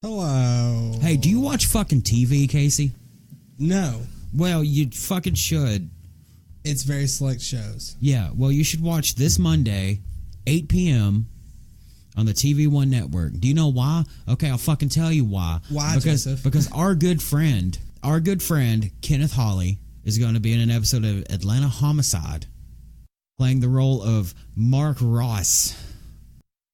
Hello. Hey, do you watch fucking TV, Casey? No. Well, you fucking should. It's very select shows. Yeah, well, you should watch this Monday, 8 p.m. on the TV One network. Do you know why? Okay, I'll fucking tell you why. Why, Joseph? Because our good friend, Kenneth Hawley, is going to be in an episode of Atlanta Homicide, playing the role of Mark Ross.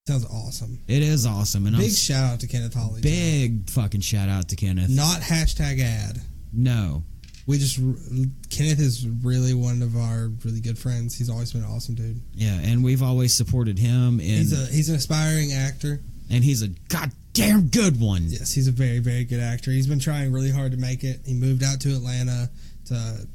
Sounds awesome. It is awesome. And big shout out to Kenneth Hawley. Big fucking shout out to Kenneth. Not hashtag ad. No. Kenneth is really one of our really good friends. He's always been an awesome dude. Yeah, and we've always supported him. He's an aspiring actor. And he's a goddamn good one. Yes, he's a very, very good actor. He's been trying really hard to make it. He moved out to Atlanta to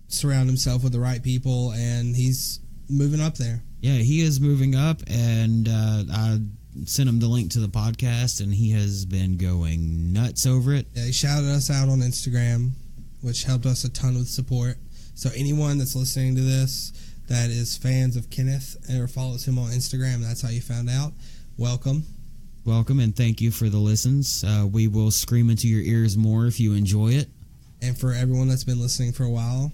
surround himself with the right people, and he's moving up there. Yeah, he is moving up, and I sent him the link to the podcast, and he has been going nuts over it. Yeah, he shouted us out on Instagram, which helped us a ton with support. So anyone that's listening to this that is fans of Kenneth or follows him on Instagram, that's how you found out, welcome. Welcome, and thank you for the listens. We will scream into your ears more if you enjoy it. And for everyone that's been listening for a while,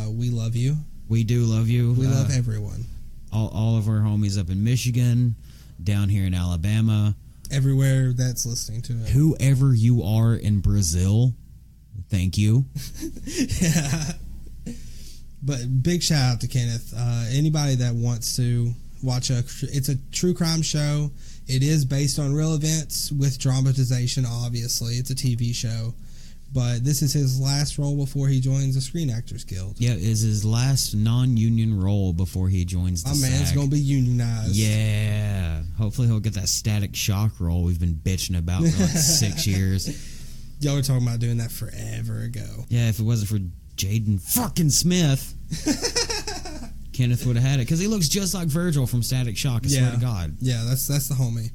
we love you. We do love you. We love everyone. All of our homies up in Michigan, down here in Alabama. Everywhere that's listening to it. Whoever you are in Brazil, thank you. Yeah. But big shout out to Kenneth. Anybody that wants to watch it's a true crime show. It is based on real events with dramatization, obviously. It's a TV show. But this is his last role before he joins the Screen Actors Guild. Yeah, is his last non-union role before he joins the SAG. Man's going to be unionized. Yeah. Hopefully he'll get that Static Shock role we've been bitching about for like 6 years. Y'all were talking about doing that forever ago. Yeah, if it wasn't for Jaden fucking Smith, Kenneth would have had it. Because he looks just like Virgil from Static Shock, I swear to God. Yeah, that's the homie.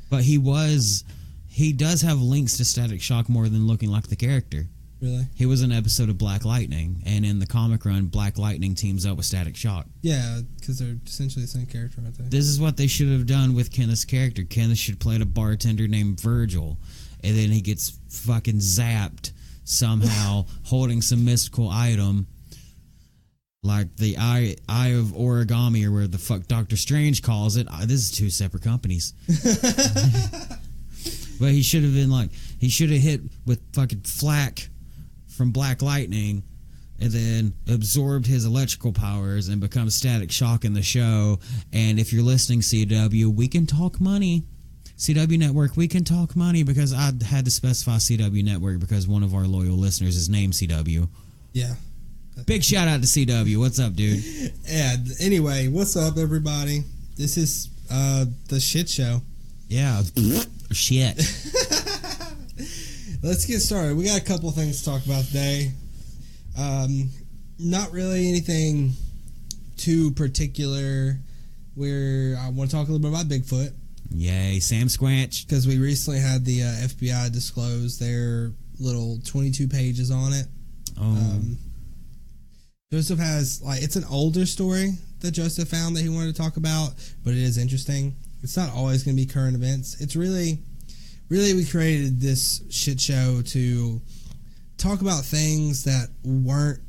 But he does have links to Static Shock more than looking like the character. Really? He was in an episode of Black Lightning, and in the comic run, Black Lightning teams up with Static Shock. Yeah, because they're essentially the same character, aren't they? This is what they should have done with Kenneth's character. Kenneth should play a bartender named Virgil, and then he gets fucking zapped somehow holding some mystical item like the eye of origami, or where the fuck Doctor Strange calls it. This is two separate companies. But he should have been he should have hit with fucking flak from Black Lightning and then absorbed his electrical powers and become Static Shock in the show. And if you're listening, CW, we can talk money. CW Network, we can talk money, because I had to specify CW Network because one of our loyal listeners is named CW. Yeah. Big shout out to CW. What's up, dude? Yeah, anyway, what's up, everybody? This is the shit show. Yeah. Shit. Let's get started. We got a couple things to talk about today. Not really anything too particular. I want to talk a little bit about Bigfoot. Yay, Sam Squanch. Because we recently had the FBI disclose their little 22 pages on it. Oh. Joseph has, it's an older story that Joseph found that he wanted to talk about, but it is interesting. It's not always going to be current events. It's really, we created this shit show to talk about things that weren't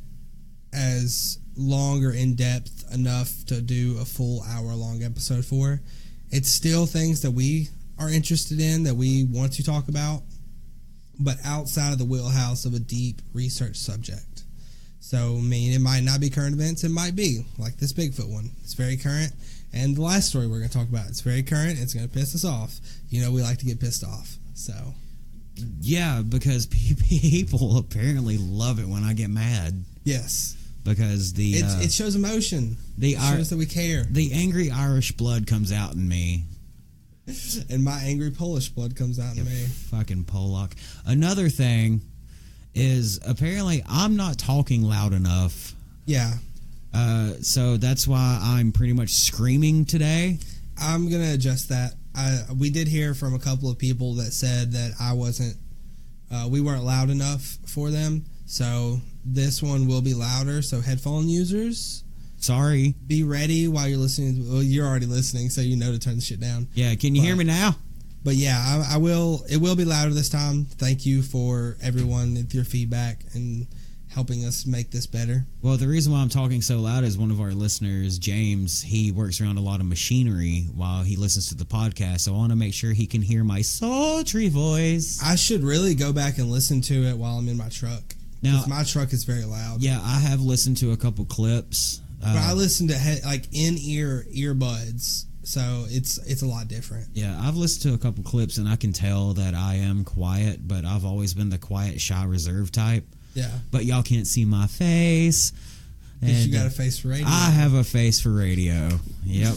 as long or in-depth enough to do a full hour-long episode for. It's still things that we are interested in, that we want to talk about, but outside of the wheelhouse of a deep research subject. So, it might not be current events. It might be, like this Bigfoot one. It's very current. And the last story we're going to talk about, it's very current. It's going to piss us off. We like to get pissed off. So, yeah, because people apparently love it when I get mad. Yes. Because it shows emotion. It shows that we care. The angry Irish blood comes out in me. And my angry Polish blood comes out in me. Fucking Polak. Another thing is, apparently I'm not talking loud enough. Yeah. So that's why I'm pretty much screaming today. I'm going to adjust that. We did hear from a couple of people that said that we weren't loud enough for them. So this one will be louder. So headphone users, sorry. Be ready while you're listening. Well, you're already listening, so you know to turn the shit down. Yeah, can you hear me now? But yeah, I will. It will be louder this time. Thank you for everyone with your feedback and helping us make this better. Well, the reason why I'm talking so loud is one of our listeners, James, he works around a lot of machinery while he listens to the podcast. So I want to make sure he can hear my sultry voice. I should really go back and listen to it while I'm in my truck. Now, my truck is very loud. Yeah, I have listened to a couple clips. But I listen to like in-ear earbuds, so it's a lot different. Yeah, I've listened to a couple clips, and I can tell that I am quiet, but I've always been the quiet, shy, reserved type. Yeah. But y'all can't see my face. Because you got a face for radio. I have a face for radio. Yep.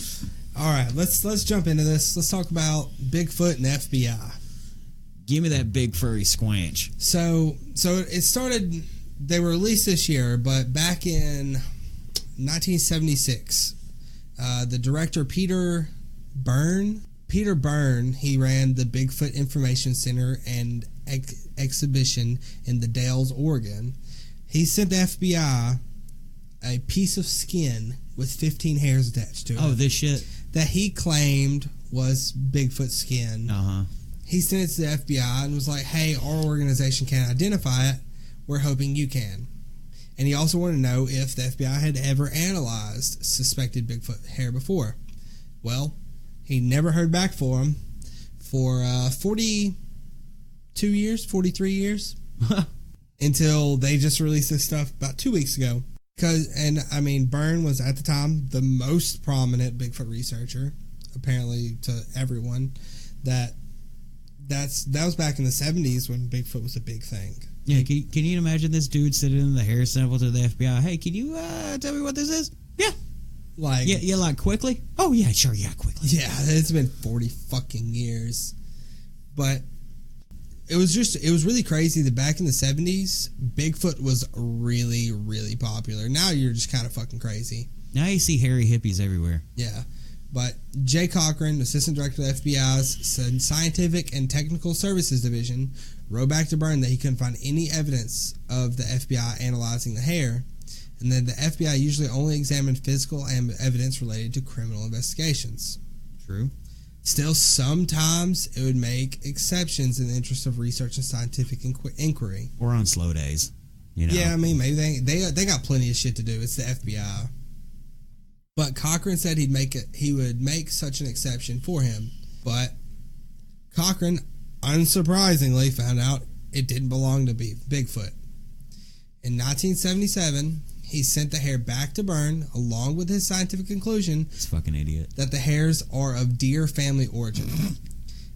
All right, let's jump into this. Let's talk about Bigfoot and FBI. Give me that big furry squanch. So it started. They were released this year, but back in 1976, the director Peter Byrne, he ran the Bigfoot Information Center and exhibition in the Dalles, Oregon. He sent the FBI a piece of skin with 15 hairs attached to it. Oh, this shit? That he claimed was Bigfoot skin. Uh-huh. He sent it to the FBI and was like, hey, our organization can't identify it. We're hoping you can. And he also wanted to know if the FBI had ever analyzed suspected Bigfoot hair before. Well, he never heard back from him for 43 years, until they just released this stuff about 2 weeks ago. Byrne was at the time the most prominent Bigfoot researcher, apparently to everyone. That was back in the 70s when Bigfoot was a big thing. Yeah, can you imagine this dude sitting in the hair sample to the FBI? Hey, can you tell me what this is? Yeah. Like quickly? Oh, yeah, sure, yeah, quickly. Yeah, it's been 40 fucking years. But it was really crazy that back in the 70s, Bigfoot was really, really popular. Now you're just kind of fucking crazy. Now you see hairy hippies everywhere. Yeah. But Jay Cochran, Assistant Director of the FBI's Scientific and Technical Services Division, wrote back to Byrne that he couldn't find any evidence of the FBI analyzing the hair, and that the FBI usually only examined physical evidence related to criminal investigations. True. Still, sometimes it would make exceptions in the interest of research and scientific inquiry. Or on slow days, you know. Yeah, I mean, maybe they got plenty of shit to do. It's the FBI. But Cochran said he would make such an exception for him. But Cochran, unsurprisingly, found out it didn't belong to Bigfoot. In 1977, he sent the hair back to Byrne, along with his scientific conclusion. This fucking idiot. That the hairs are of deer family origin.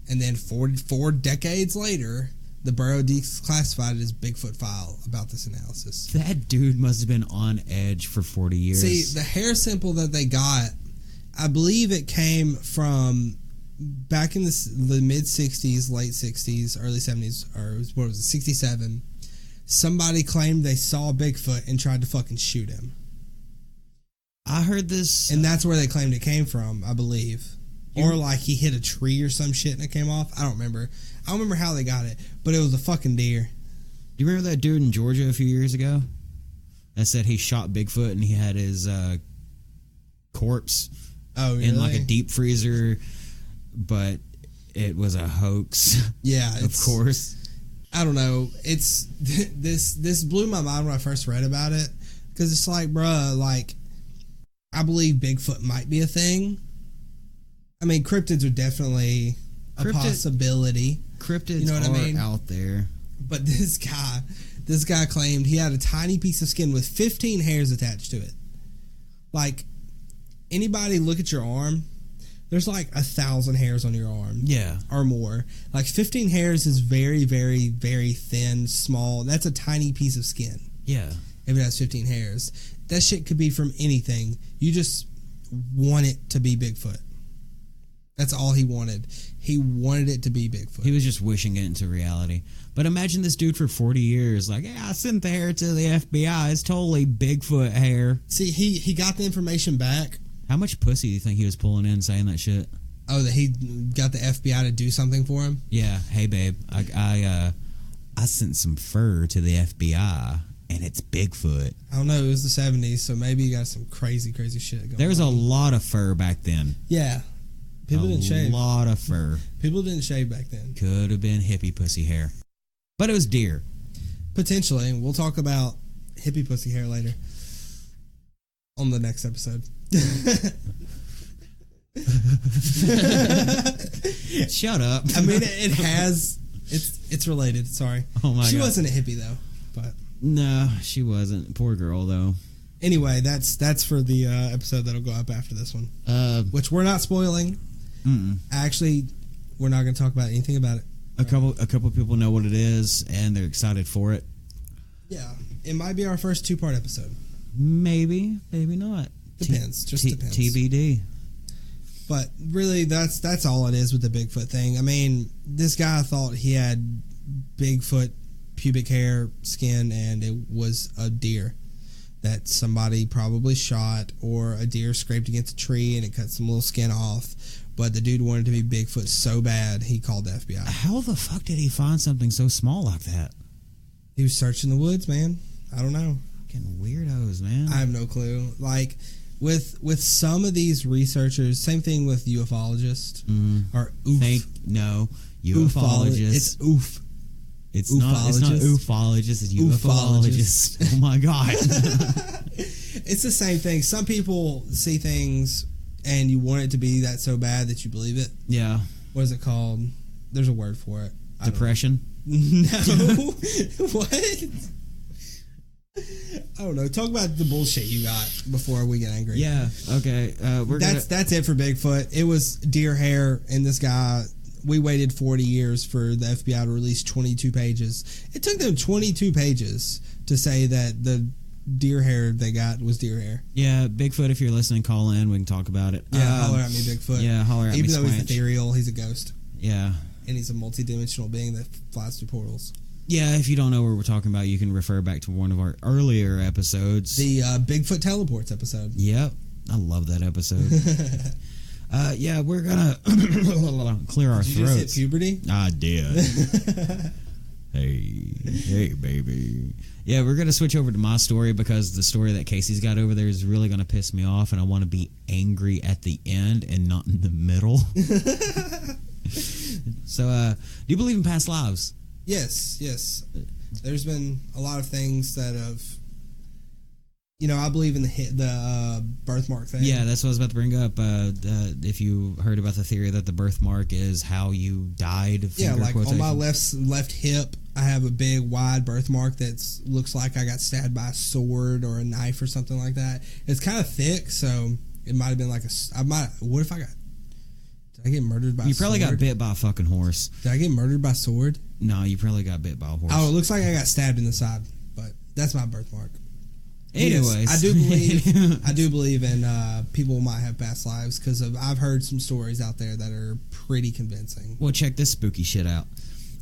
And then 4 decades later, the Bureau declassified his Bigfoot file about this analysis. That dude must have been on edge for 40 years. See, the hair sample that they got, I believe it came from back in the mid-60s, late 60s, early 70s, or what was it, 67. Somebody claimed they saw Bigfoot and tried to fucking shoot him. I heard this. And that's where they claimed it came from, I believe. Or like he hit a tree or some shit and it came off. I don't remember. I don't remember how they got it, but it was a fucking deer. Do you remember that dude in Georgia a few years ago that said he shot Bigfoot and he had his corpse in like a deep freezer, but it was a hoax? Yeah, of course. I don't know. It's this blew my mind when I first read about it, because it's like, bruh, like, I believe Bigfoot might be a thing. I mean, cryptids are definitely a possibility. Cryptids, you know what I mean? Out there. But this guy claimed he had a tiny piece of skin with 15 hairs attached to it. Like, anybody look at your arm, there's like 1,000 hairs on your arm. Yeah. Or more. Like 15 hairs is very, very, very thin, small. That's a tiny piece of skin. Yeah. If it has 15 hairs. That shit could be from anything. You just want it to be Bigfoot. That's all he wanted. He wanted it to be Bigfoot. He was just wishing it into reality. But imagine this dude for 40 years. Like, yeah, I sent the hair to the FBI. It's totally Bigfoot hair. See, he got the information back. How much pussy do you think he was pulling in saying that shit? Oh, that he got the FBI to do something for him? Yeah. Hey, babe. I sent some fur to the FBI, and it's Bigfoot. I don't know. It was the 70s, so maybe you got some crazy, crazy shit going on. There was a lot of fur back then. Yeah. People didn't shave. A lot of fur. People didn't shave back then. Could have been hippie pussy hair. But it was deer. Potentially. We'll talk about hippie pussy hair later on the next episode. Shut up. I mean, it has... It's related. Sorry. Oh my God. She wasn't a hippie, though. But no, she wasn't. Poor girl, though. Anyway, that's for the episode that'll go up after this one. Which we're not spoiling. Actually, we're not going to talk about anything about it. A couple people know what it is, and they're excited for it. Yeah. It might be our first 2-part episode. Maybe. Maybe not. Depends. Depends. TBD. But really, that's all it is with the Bigfoot thing. I mean, this guy thought he had Bigfoot pubic hair, skin, and it was a deer that somebody probably shot, or a deer scraped against a tree and it cut some little skin off. But the dude wanted to be Bigfoot so bad, he called the FBI. How the fuck did he find something so small like that? He was searching the woods, man. I don't know. Fucking weirdos, man. I have no clue. Like, with some of these researchers, same thing with ufologists, or oof. No, ufologists. It's oof. It's not ufologists, it's ufologists. Oh my God. It's the same thing. Some people see things and you want it to be that so bad that you believe it. Yeah. What is it called? There's a word for it. Depression? No. What? I don't know. Talk about the bullshit you got before we get angry. Yeah. Okay. That's it for Bigfoot. It was deer hair, and this guy... We waited 40 years for the FBI to release 22 pages. It took them 22 pages to say that the deer hair they got was deer hair. Yeah, Bigfoot, if you're listening, call in. We can talk about it. Yeah, holler at me, Bigfoot. Yeah, holler at me, Even though he's Squanch. ethereal, he's a ghost. Yeah. And he's a multi-dimensional being that flies through portals. Yeah, if you don't know what we're talking about, you can refer back to one of our earlier episodes. The Bigfoot Teleports episode. Yep. I love that episode. Yeah, we're gonna clear our Did you throats. just hit puberty? I did. Hey, baby. Yeah, we're gonna switch over to my story because the story that Casey's got over there is really gonna piss me off, and I want to be angry at the end and not in the middle. So, do you believe in past lives? Yes. There's been a lot of things that have... You know, I believe in the birthmark thing. Yeah, that's what I was about to bring up. If you heard about the theory that the birthmark is how you died. Yeah, like on my left hip, I have a big wide birthmark that looks like I got stabbed by a sword or a knife or something like that. It's kind of thick, so it might have been like what if I got... Did I get murdered by a sword? You probably got bit by a fucking horse. Did I get murdered by a sword? No, you probably got bit by a horse. Oh, it looks like I got stabbed in the side, but that's my birthmark. Anyways, yes, I do believe in people might have past lives because I've heard some stories out there that are pretty convincing. Well, check this spooky shit out.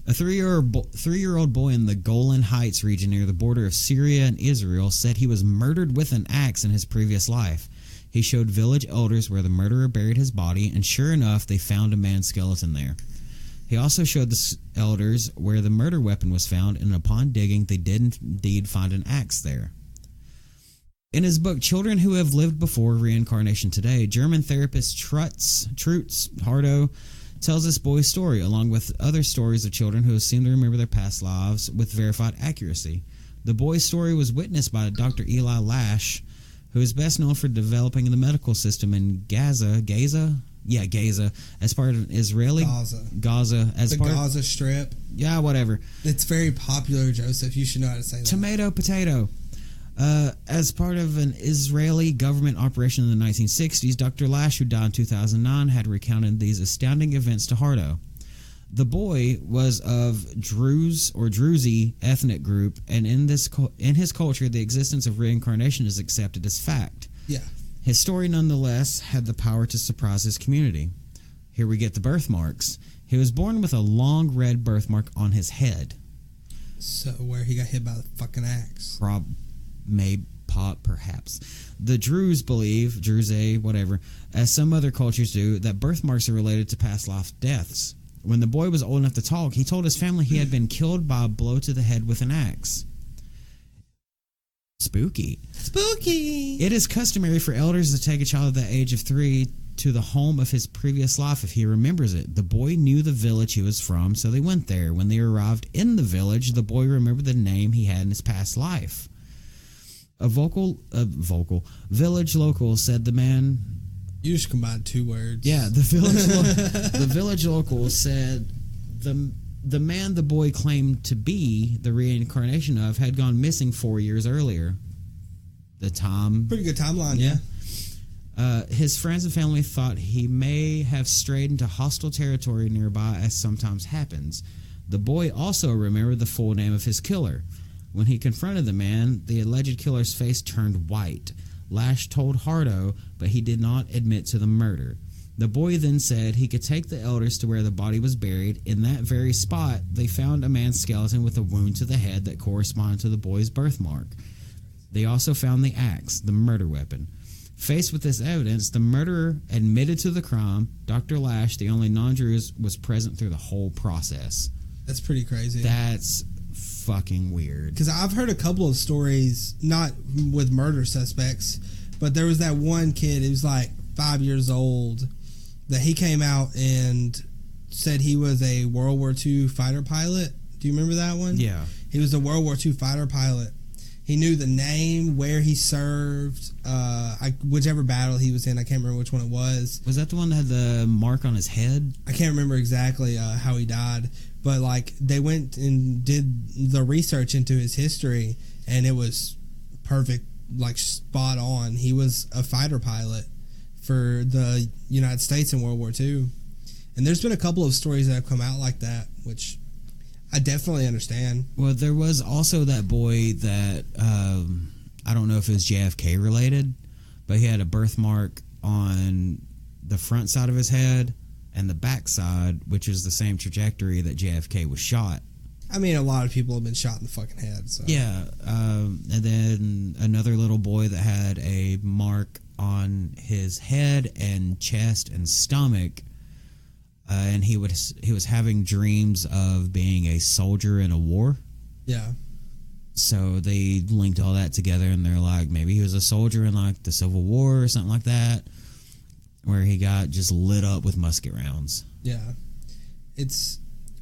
A 3-year-old boy in the Golan Heights region near the border of Syria and Israel said he was murdered with an axe in his previous life. He showed village elders where the murderer buried his body, and sure enough, they found a man's skeleton there. He also showed the elders where the murder weapon was found, and upon digging, they did indeed find an axe there. In his book, Children Who Have Lived Before Reincarnation Today, German therapist Trutz Hardo tells this boy's story, along with other stories of children who seem to remember their past lives with verified accuracy. The boy's story was witnessed by Dr. Eli Lash, who is best known for developing the medical system in Gaza, as part of an Israeli... Gaza. Gaza Strip. Yeah, whatever. It's very popular, Joseph. You should know how to say that. Tomato, potato. As part of an Israeli government operation in the 1960s, Dr. Lash, who died in 2009, had recounted these astounding events to Hardo. The boy was of Druze or Druzy ethnic group, and in his culture, the existence of reincarnation is accepted as fact. Yeah. His story, nonetheless, had the power to surprise his community. Here we get the birthmarks. He was born with a long red birthmark on his head. So where he got hit by the fucking axe. Perhaps. The Druze believe, Druze, whatever, as some other cultures do, that birthmarks are related to past life deaths. When the boy was old enough to talk, he told his family he had been killed by a blow to the head with an axe. Spooky. Spooky. It is customary for elders to take a child at the age of 3 to the home of his previous life if he remembers it. The boy knew the village he was from, so they went there. When they arrived in the village, the boy remembered the name he had in his past life. A village local said the man... You just combined two words. Yeah, the village local said the man the boy claimed to be the reincarnation of had gone missing 4 years earlier. Pretty good timeline, yeah. His friends and family thought he may have strayed into hostile territory nearby, as sometimes happens. The boy also remembered the full name of his killer. When he confronted the man, the alleged killer's face turned white. Lash told Hardo, but he did not admit to the murder. The boy then said he could take the elders to where the body was buried. In that very spot, they found a man's skeleton with a wound to the head that corresponded to the boy's birthmark. They also found the axe, the murder weapon. Faced with this evidence, the murderer admitted to the crime. Dr. Lash, the only non-Jew, was present through the whole process. That's pretty crazy. That's fucking weird. Because I've heard a couple of stories, not with murder suspects, but there was that one kid, he was like 5 years old, that he came out and said he was a World War II fighter pilot. Do you remember that one? Yeah. He was a World War II fighter pilot. He knew the name, where he served, whichever battle he was in. I can't remember which one it was. Was that the one that had the mark on his head? I can't remember exactly how he died, but like they went and did the research into his history, and it was perfect, like spot on. He was a fighter pilot for the United States in World War II, and there's been a couple of stories that have come out like that, which I definitely understand. Well, there was also that boy that, I don't know if it was JFK related, but he had a birthmark on the front side of his head and the back side, which is the same trajectory that JFK was shot. I mean, a lot of people have been shot in the fucking head. So. Yeah. And then another little boy that had a mark on his head and chest and stomach. And he was having dreams of being a soldier in a war. Yeah. So they linked all that together, and they're like, maybe he was a soldier in like the Civil War or something like that, where he got just lit up with musket rounds. Yeah.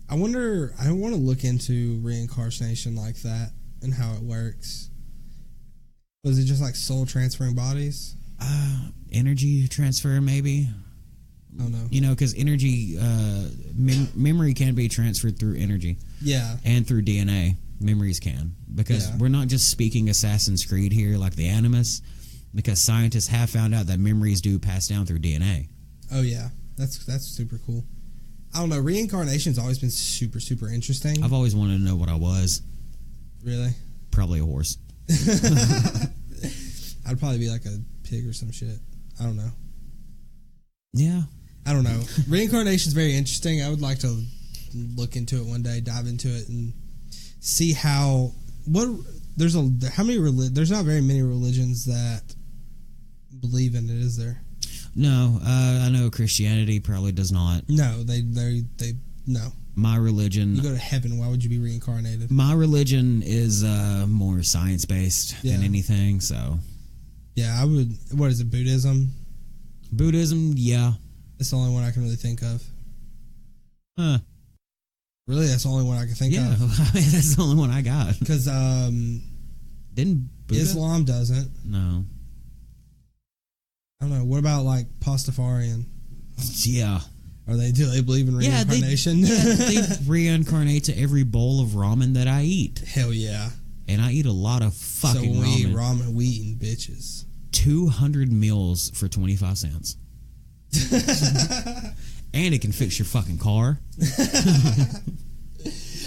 I want to look into reincarnation like that and how it works. Was it just like soul transferring bodies? Energy transfer, maybe. I don't know. You know, because energy, memory can be transferred through energy. Yeah. And through DNA. Memories can. Because we're not just speaking Assassin's Creed here like the Animus, because scientists have found out that memories do pass down through DNA. Oh, yeah. That's super cool. I don't know. Reincarnation's always been super, super interesting. I've always wanted to know what I was. Really? Probably a horse. I'd probably be like a pig or some shit. I don't know. Yeah. I don't know. Reincarnation's very interesting. I would like to look into it one day, dive into it, and see there's not very many religions that believe in it, is there? No, I know Christianity probably does not. No, they no. My religion. You go to heaven. Why would you be reincarnated? My religion is more science based than anything. So. Yeah, I would. What is it? Buddhism. Buddhism, yeah. That's the only one I can really think of. Huh. Really, that's the only one I can think of. Yeah, that's the only one I got. Because didn't Buddha? Islam doesn't. No. I don't know. What about like Pastafarian? Yeah. Do they believe in reincarnation? Yeah, they reincarnate to every bowl of ramen that I eat. Hell yeah. And I eat a lot of fucking ramen. So when we eat ramen, we eating bitches. 200 meals for 25 cents. And it can fix your fucking car.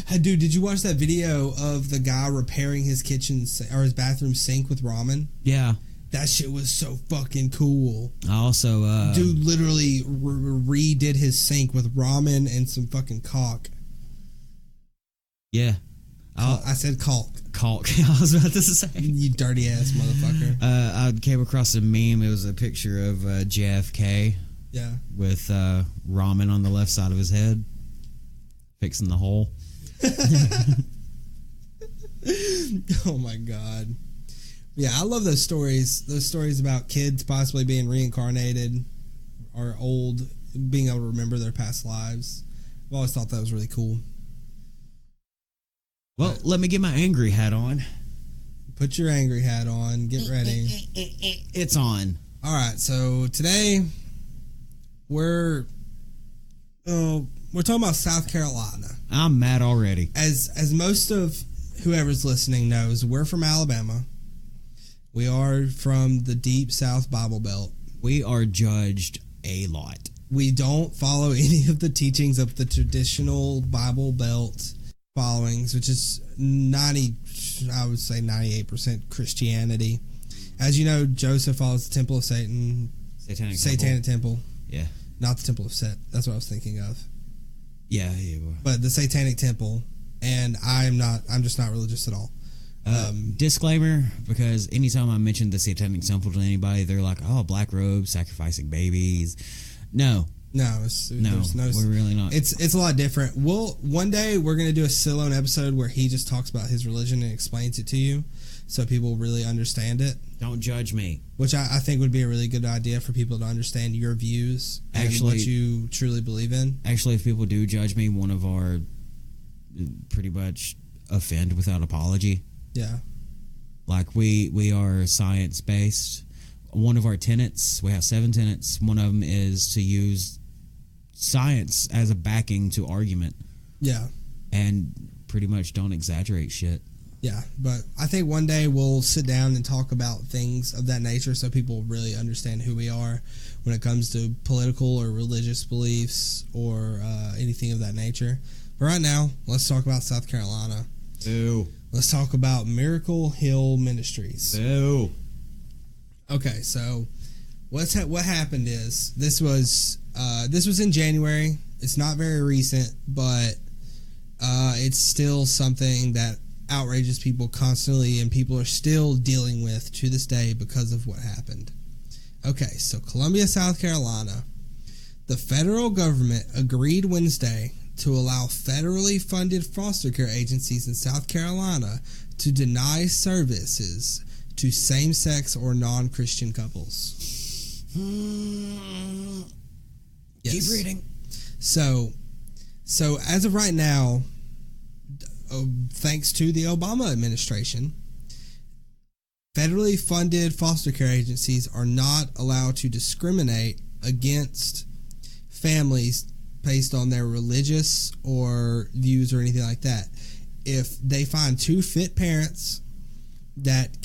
Hey, dude, did you watch that video of the guy repairing his kitchen or his bathroom sink with ramen? Yeah. That shit was so fucking cool. I also... dude literally redid his sink with ramen and some fucking caulk. Yeah. I said caulk. Caulk. I was about to say. You dirty ass motherfucker. I came across a meme. It was a picture of JFK. Yeah. With ramen on the left side of his head. Fixing the hole. Oh my god. Yeah, I love those stories. Those stories about kids possibly being reincarnated are old, being able to remember their past lives. I've always thought that was really cool. Well, let me get my angry hat on. Put your angry hat on. Get ready. It's on. All right. So today we're talking about South Carolina. I'm mad already. As most of whoever's listening knows, we're from Alabama. We are from the deep South Bible Belt. We are judged a lot. We don't follow any of the teachings of the traditional Bible Belt followings, which is 98% Christianity. As you know, Joseph follows the Temple of Satan. Satanic Temple. Yeah. Not the Temple of Set. That's what I was thinking of. Yeah. But the Satanic Temple, and I'm just not religious at all. Disclaimer, because anytime I mention the Satanic Temple to anybody, they're like, oh, black robes, sacrificing babies. No, we're really not. It's a lot different. One day we're gonna do a Silone episode where he just talks about his religion and explains it to you, so people really understand it. Don't judge me. Which I think would be a really good idea for people to understand your views and what you truly believe in. Actually, if people do judge me, one of our pretty much offend without apology. Yeah, like we are science based. One of our tenets, we have 7 tenets. One of them is to use science as a backing to argument. Yeah. And pretty much don't exaggerate shit. Yeah, but I think one day we'll sit down and talk about things of that nature so people really understand who we are when it comes to political or religious beliefs or anything of that nature. But right now, let's talk about South Carolina. Ew. Let's talk about Miracle Hill Ministries. Ew. Okay, so what happened is this was in January. It's not very recent, but it's still something that outrages people constantly, and people are still dealing with to this day because of what happened. Okay, so Columbia, South Carolina. The federal government agreed Wednesday to allow federally funded foster care agencies in South Carolina to deny services to same-sex or non-Christian couples. Yes. Keep reading. So as of right now, thanks to the Obama administration, federally funded foster care agencies are not allowed to discriminate against families based on their religious or views or anything like that. If they find 2 fit parents that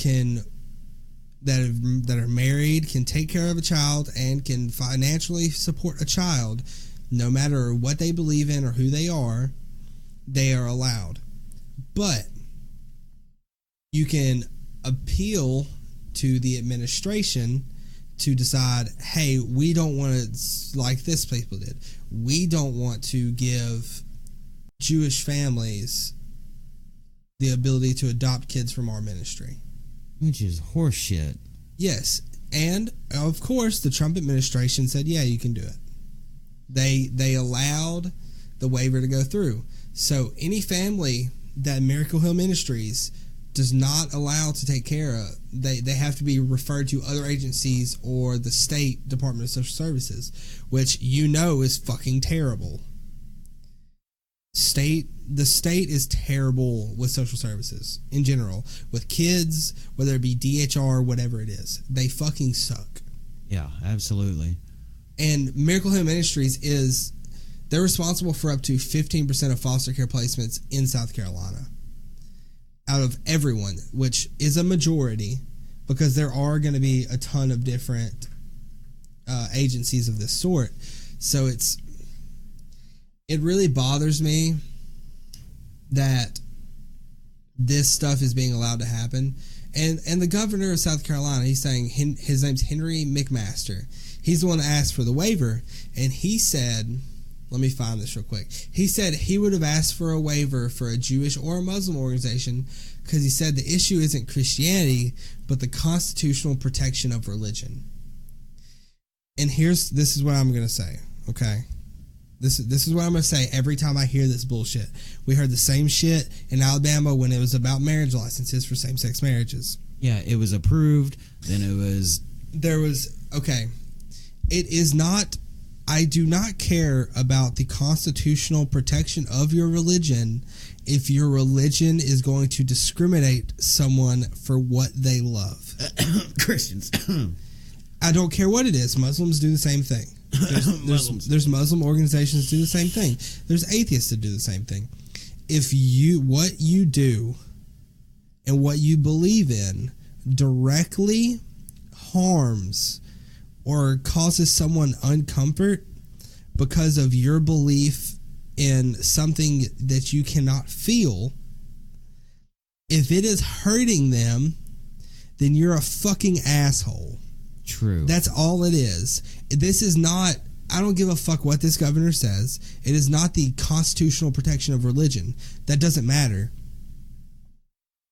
are married, can take care of a child, and can financially support a child, no matter what they believe in or who they are allowed. But you can appeal to the administration to decide, hey, we don't want to, like this people did, we don't want to give Jewish families the ability to adopt kids from our ministry. Which is horseshit. Yes. And, of course, the Trump administration said, yeah, you can do it. They allowed the waiver to go through. So any family that Miracle Hill Ministries does not allow to take care of, they have to be referred to other agencies or the state Department of Social Services, which is fucking terrible. The state is terrible with social services in general, with kids, whether it be DHR, whatever it is. They fucking suck. Yeah, absolutely. And Miracle Hill Ministries they're responsible for up to 15% of foster care placements in South Carolina. Out of everyone, which is a majority, because there are going to be a ton of different agencies of this sort. So it really bothers me that this stuff is being allowed to happen. And the governor of South Carolina, he's saying, his name's Henry McMaster. He's the one that asked for the waiver, and he said, let me find this real quick. He said he would have asked for a waiver for a Jewish or a Muslim organization because he said the issue isn't Christianity, but the constitutional protection of religion. And this is what I'm going to say, okay? This is what I'm going to say every time I hear this bullshit. We heard the same shit in Alabama when it was about marriage licenses for same-sex marriages. Yeah, it was approved, then it was... Okay. it is not. I do not care about the constitutional protection of your religion if your religion is going to discriminate someone for what they love. Christians. I don't care what it is. Muslims do the same thing. There's Muslim organizations that do the same thing. There's atheists that do the same thing. If what you do and what you believe in directly harms or causes someone uncomfort because of your belief in something that you cannot feel, if it is hurting them, then you're a fucking asshole. True. That's all it is. This is not, I don't give a fuck what this governor says. It is not the constitutional protection of religion. That doesn't matter.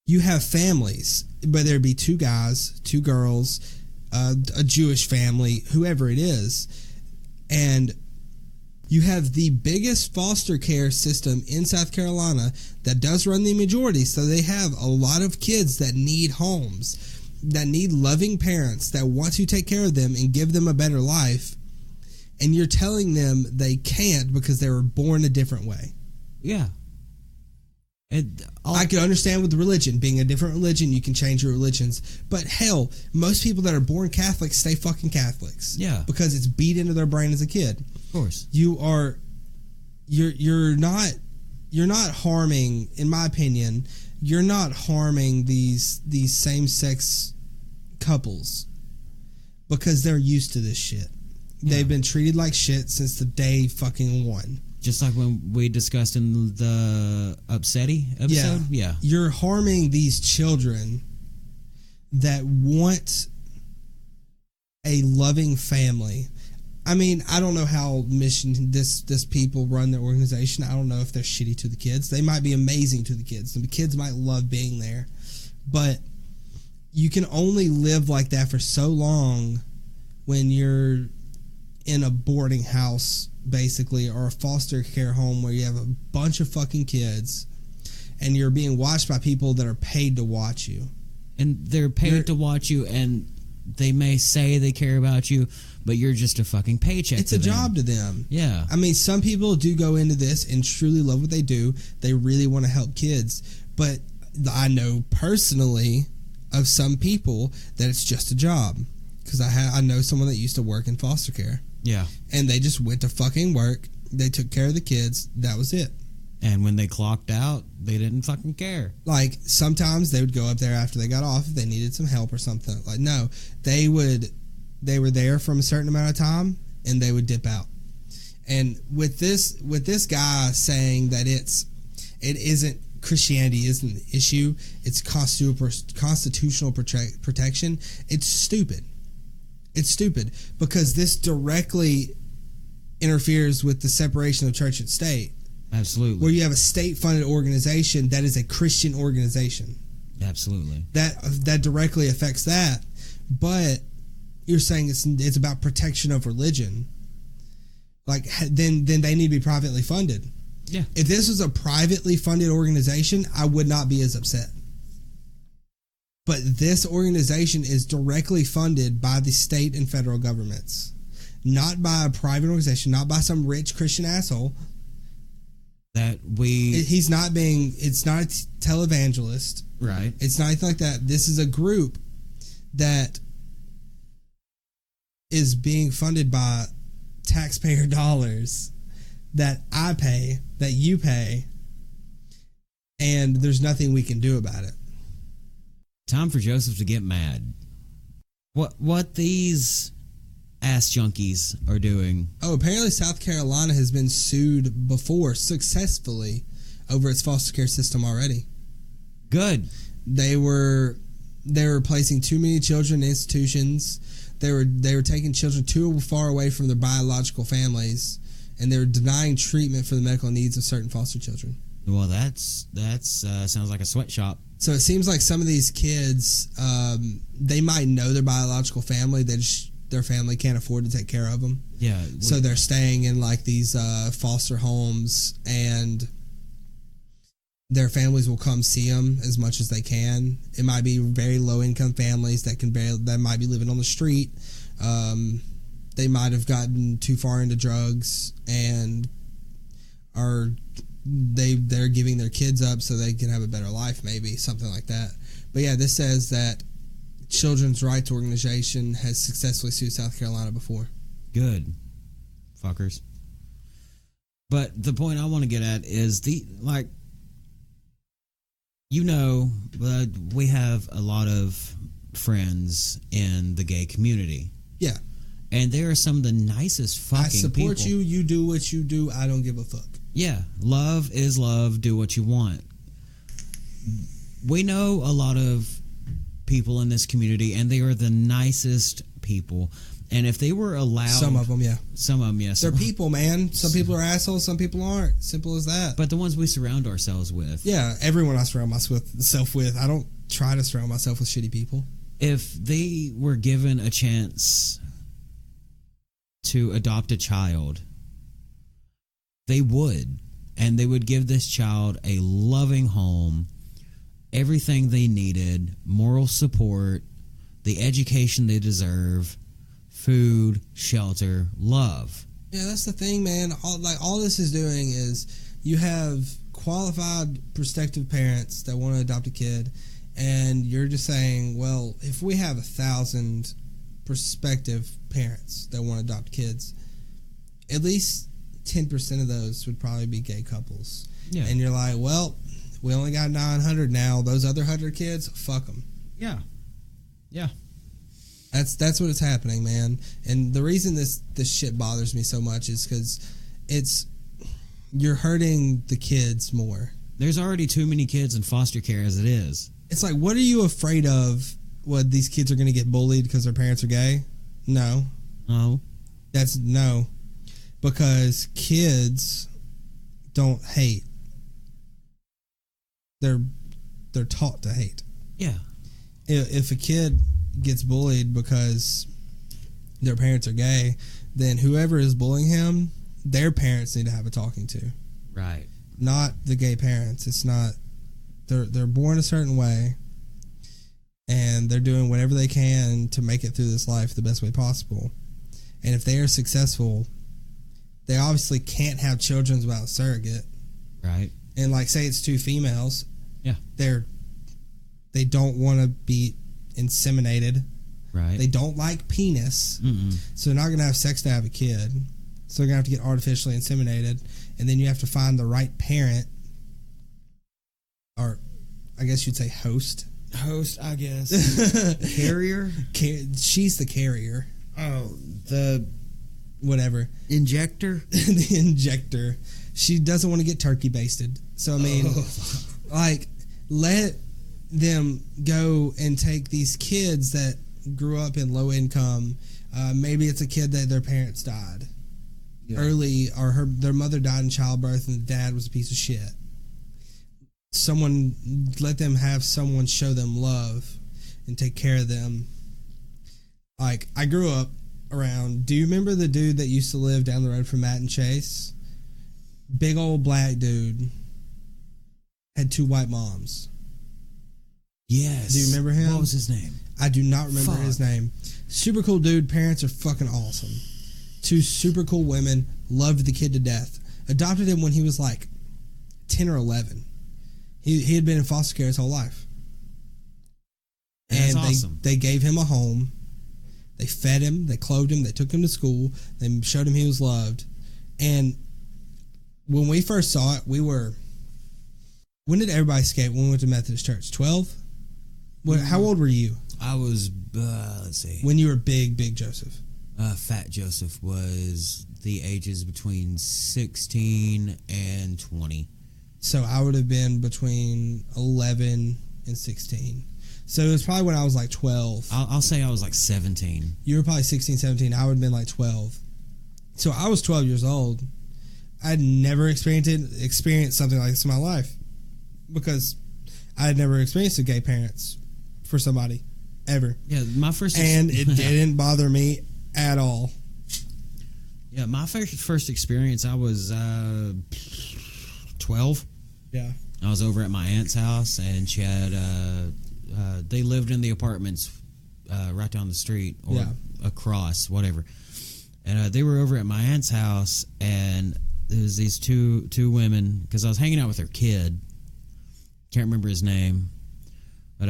You have families, whether it be 2 guys, 2 girls, a Jewish family, whoever it is, and you have the biggest foster care system in South Carolina that does run the majority, so they have a lot of kids that need homes, that need loving parents that want to take care of them and give them a better life, and you're telling them they can't because they were born a different way. Yeah. I can understand with religion, being a different religion, you can change your religions. But hell, most people that are born Catholics stay fucking Catholics. Yeah. Because it's beat into their brain as a kid. Of course. You're not harming, in my opinion, you're not harming these same-sex couples because they're used to this shit. Yeah. They've been treated like shit since the day fucking one. Just like when we discussed in the Upsetti episode? Yeah. You're harming these children that want a loving family. I mean, I don't know how this people run their organization. I don't know if they're shitty to the kids. They might be amazing to the kids. The kids might love being there. But you can only live like that for so long when you're in a boarding house, basically, or a foster care home where you have a bunch of fucking kids and you're being watched by people that are paid to watch you. And they're paid to watch you, and they may say they care about you, but you're just a fucking paycheck. It's a job to them. Yeah. I mean, some people do go into this and truly love what they do. They really want to help kids. But I know personally of some people that it's just a job. Because I know someone that used to work in foster care. Yeah. And they just went to fucking work. They took care of the kids. That was it. And when they clocked out, they didn't fucking care. Like, sometimes they would go up there after they got off if they needed some help or something. Like, no. They were there from a certain amount of time, and they would dip out. And with this guy saying that Christianity isn't the issue, it's constitutional protection, it's stupid. It's stupid because this directly interferes with the separation of church and state. Absolutely. Where you have a state-funded organization that is a Christian organization. Absolutely. That directly affects that. But you're saying it's about protection of religion. Like, then they need to be privately funded. Yeah. If this was a privately funded organization, I would not be as upset. But this organization is directly funded by the state and federal governments. Not by a private organization, not by some rich Christian asshole. It's not a televangelist. Right. It's not anything like that. This is a group that is being funded by taxpayer dollars that I pay, that you pay, and there's nothing we can do about it. Time for Joseph to get mad. What these ass junkies are doing. Oh, apparently South Carolina has been sued before successfully over its foster care system already. Good. They were placing too many children in institutions. They were taking children too far away from their biological families, and they were denying treatment for the medical needs of certain foster children. Well, that's sounds like a sweatshop. So it seems like some of these kids, they might know their biological family. Their family can't afford to take care of them. Yeah. So they're staying in like these foster homes, and their families will come see them as much as they can. It might be very low income families that might be living on the street, they might have gotten too far into drugs and they're giving their kids up so they can have a better life, maybe something like that. But yeah, this says that Children's Rights Organization has successfully sued South Carolina before. Good. Fuckers. But the point I want to get at is we have a lot of friends in the gay community. Yeah. And they are some of the nicest fucking people. I support you. You do what you do. I don't give a fuck. Yeah. Love is love. Do what you want. We know a lot of people in this community, and they are the nicest people. And if they were allowed... Some of them, yeah. They're people, man. Some people are assholes. Some people aren't. Simple as that. But the ones we surround ourselves with. Yeah. Everyone I surround myself with. I don't try to surround myself with shitty people. If they were given a chance to adopt a child, they would. And they would give this child a loving home, everything they needed, moral support, the education they deserve, food, shelter, love. Yeah, that's the thing, man. All this is doing is you have qualified prospective parents that want to adopt a kid, and you're just saying, well, if we have 1,000 prospective parents that want to adopt kids, at least 10% of those would probably be gay couples. Yeah. And you're like, well, we only got 900 now. Those other 100 kids, fuck them. Yeah. Yeah. That's what is happening, man. And the reason this shit bothers me so much is because you're hurting the kids more. There's already too many kids in foster care as it is. It's like, what are you afraid of? What, these kids are going to get bullied because their parents are gay? No. No. That's no. Because kids don't hate. They're taught to hate. Yeah. If a kid gets bullied because their parents are gay, then whoever is bullying him, their parents need to have a talking to. Right. Not the gay parents. It's not. They're born a certain way, and they're doing whatever they can to make it through this life the best way possible. And if they are successful, they obviously can't have children without a surrogate. Right. And like, say it's two females. Yeah. They don't want to be inseminated. Right. They don't like penis. Mm-mm. So they're not going to have sex to have a kid. So they're going to have to get artificially inseminated. And then you have to find the right parent. Or I guess you'd say host. Host, I guess. Carrier? She's the carrier. Oh, the... whatever. Injector? The injector. She doesn't want to get turkey basted. So, I mean, let them go and take these kids that grew up in low income. Maybe it's a kid that their parents died early, or their mother died in childbirth and the dad was a piece of shit. Let them have someone show them love and take care of them. Like, I grew up around, do you remember the dude that used to live down the road from Matt and Chase? Big old black dude. Had 2 white moms. Yes. Do you remember him? What was his name? I do not remember his name. Super cool dude. Parents are fucking awesome. 2 super cool women. Loved the kid to death. Adopted him when he was like 10 or 11. He had been in foster care his whole life. That's and awesome. They gave him a home. They fed him. They clothed him. They took him to school. They showed him he was loved. And when we first saw it, we were... When did everybody escape? When we went to Methodist Church? 12? How old were you? I was, let's see. When you were big Joseph? Fat Joseph was the ages between 16 and 20. So I would have been between 11 and 16. So it was probably when I was like 12. I'll say I was like 17. You were probably 16, 17. I would have been like 12. So I was 12 years old. I'd never experienced something like this in my life because I had never experienced a gay parents for somebody ever. Yeah, my first... And it didn't bother me at all. Yeah, my first experience, I was 12. Yeah. I was over at my aunt's house, and she had... they lived in the apartments right down the street or across, whatever. and they were over at my aunt's house, and there was these two women, because I was hanging out with their kid. Can't remember his name, but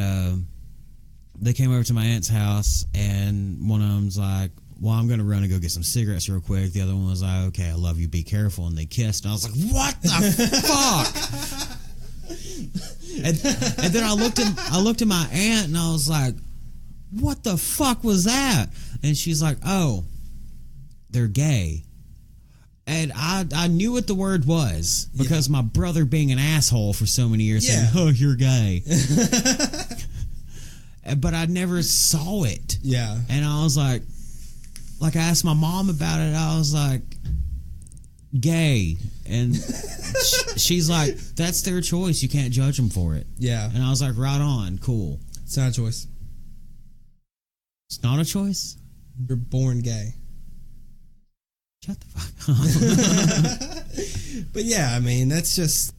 they came over to my aunt's house, and one of them's like, well, I'm going to run and go get some cigarettes real quick. The other one was like, okay, I love you, be careful. And they kissed, and I was like, what the fuck? And then I looked at my aunt, and I was like, what the fuck was that? And she's like, oh, they're gay. And I knew what the word was because my brother being an asshole for so many years saying, oh, you're gay. But I never saw it. Yeah. And I was like I asked my mom about it. I was like, gay. And she's like, that's their choice. You can't judge them for it. Yeah. And I was like, right on. Cool. It's not a choice. It's not a choice? You're born gay. Shut the fuck up. But yeah, I mean, that's just,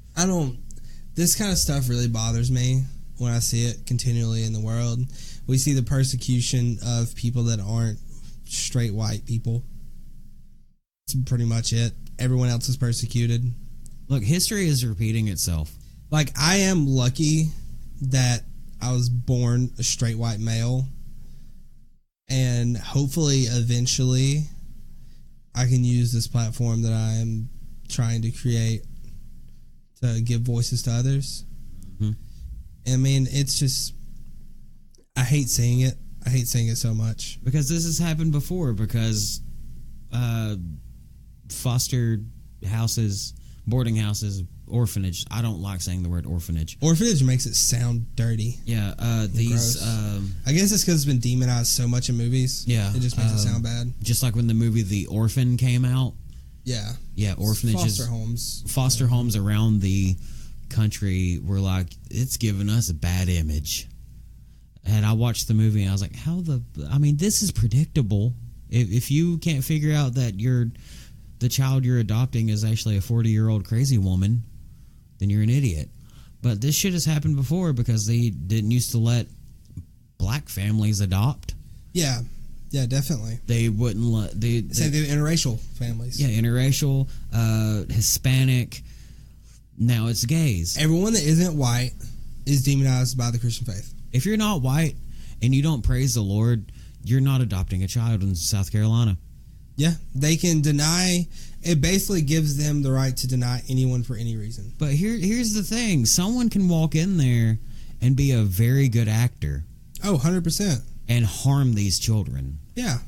this kind of stuff really bothers me when I see it continually in the world. We see the persecution of people that aren't straight white people. That's pretty much it. Everyone else is persecuted. Look, history is repeating itself. Like, I am lucky that I was born a straight white male, and hopefully eventually I can use this platform that I am trying to create to give voices to others. Mm-hmm. I mean, it's just, I hate seeing it. I hate seeing it so much. Because this has happened before, because foster houses, boarding houses, orphanage. I don't like saying the word orphanage. Orphanage makes it sound dirty. Yeah, these. I guess it's because it's been demonized so much in movies. Yeah, it just makes it sound bad. Just like when the movie The Orphan came out. Yeah, yeah, orphanages, foster homes around the country were like, it's giving us a bad image. And I watched the movie and I was like, this is predictable. If you can't figure out that the child you're adopting is actually a 40-year-old crazy woman, then you're an idiot. But this shit has happened before because they didn't used to let black families adopt. Yeah, yeah, definitely. They wouldn't let... Say the interracial families. Yeah, interracial, Hispanic. Now it's gays. Everyone that isn't white is demonized by the Christian faith. If you're not white and you don't praise the Lord, you're not adopting a child in South Carolina. Yeah, they can deny. It basically gives them the right to deny anyone for any reason. But here's the thing. Someone can walk in there and be a very good actor. Oh, 100%. And harm these children. Yeah.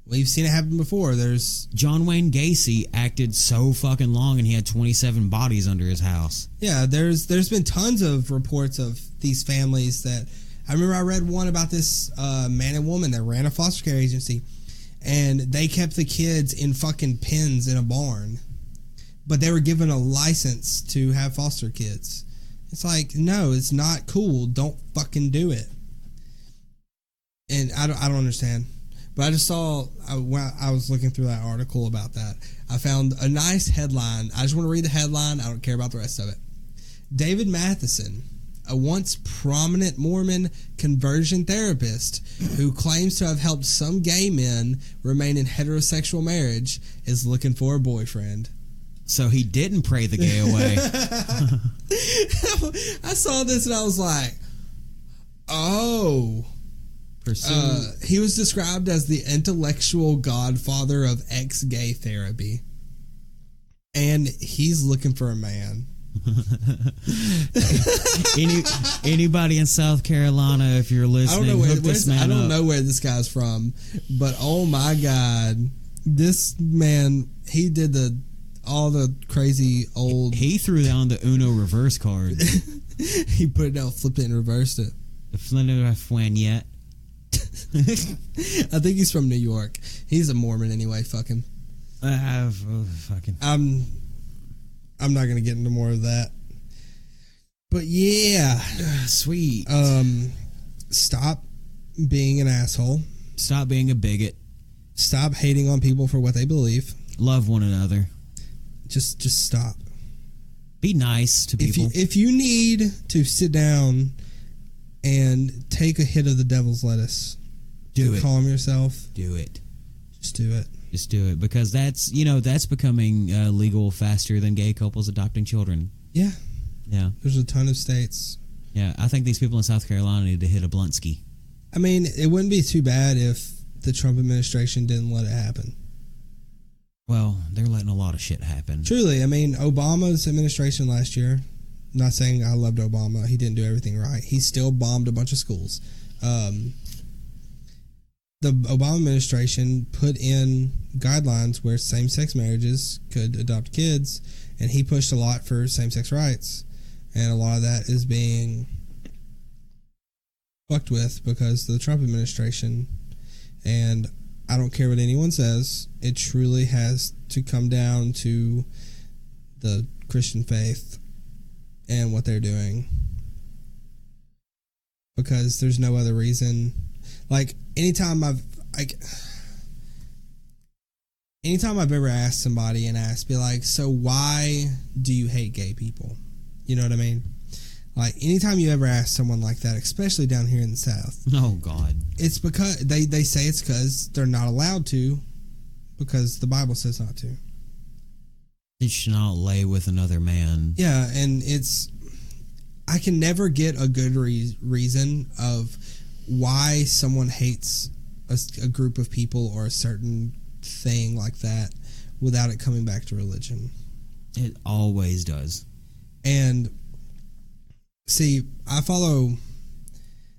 We've seen it happen before. There's John Wayne Gacy acted so fucking long and he had 27 bodies under his house. Yeah, there's been tons of reports of these families that... I remember I read one about this man and woman that ran a foster care agency, and they kept the kids in fucking pens in a barn, but they were given a license to have foster kids. It's like, no, it's not cool. Don't fucking do it. And I don't understand. But I just saw, when I was looking through that article about that, I found a nice headline. I just want to read the headline. I don't care about the rest of it. David Matheson, a once prominent Mormon conversion therapist who claims to have helped some gay men remain in heterosexual marriage, is looking for a boyfriend. So he didn't pray the gay away. I saw this and I was like, oh. He was described as the intellectual godfather of ex-gay therapy. And he's looking for a man. Anybody in South Carolina, if you're listening, hook this man up. I don't know where this guy's from, but oh my God, this man, he did all the crazy old... He threw down the Uno reverse card. He put it down, flipped it, and reversed it. The Flint Fwan yet. I think he's from New York. He's a Mormon anyway. Fuck him. Fucking. I'm not gonna get into more of that. But yeah, sweet. Stop being an asshole. Stop being a bigot. Stop hating on people for what they believe. Love one another. Just stop. Be nice to people. If you need to sit down and take a hit of the devil's lettuce, do it. Calm yourself. Do it. Just do it. Just do it, because that's becoming legal faster than gay couples adopting children. Yeah. Yeah. There's a ton of states. Yeah, I think these people in South Carolina need to hit a Blunsky. I mean, it wouldn't be too bad if the Trump administration didn't let it happen. Well, they're letting a lot of shit happen. Truly, I mean, Obama's administration last year, not saying I loved Obama, he didn't do everything right. He still bombed a bunch of schools. The Obama administration put in guidelines where same-sex marriages could adopt kids, and he pushed a lot for same-sex rights. And a lot of that is being fucked with because of the Trump administration. And I don't care what anyone says, it truly has to come down to the Christian faith and what they're doing. Because there's no other reason. Like, anytime I've ever asked somebody be like, so why do you hate gay people? You know what I mean? Like, anytime you ever ask someone like that, especially down here in the South. Oh, God. It's because they say it's because they're not allowed to, because the Bible says not to. You should not lay with another man. Yeah, and I can never get a good reason of why someone hates a group of people or a certain thing like that without it coming back to religion. It always does. And see,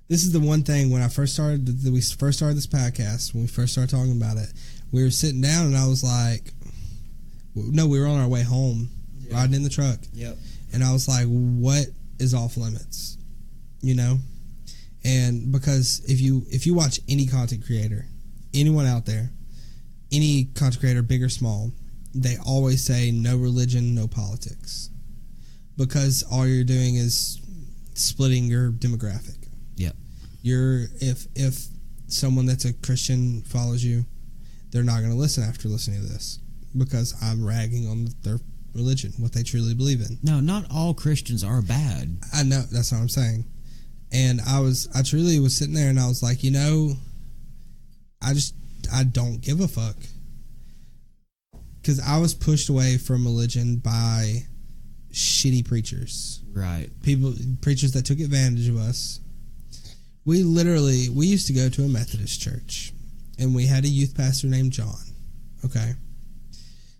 this is the one thing when we first started this podcast, when we first started talking about it, we were sitting down and I was like, no, we were on our way home, riding in the truck. Yep. And I was like, what is off limits? You know? And because if you watch any content creator, anyone out there, any content creator, big or small, they always say no religion, no politics. Because all you're doing is splitting your demographic. Yep. If someone that's a Christian follows you, they're not going to listen after listening to this because I'm ragging on their religion, what they truly believe in. No, not all Christians are bad. I know, that's what I'm saying. And I truly was sitting there and I was like, I don't give a fuck. Because I was pushed away from religion by shitty preachers. Right. Preachers that took advantage of us. We used to go to a Methodist church, and we had a youth pastor named John. Okay.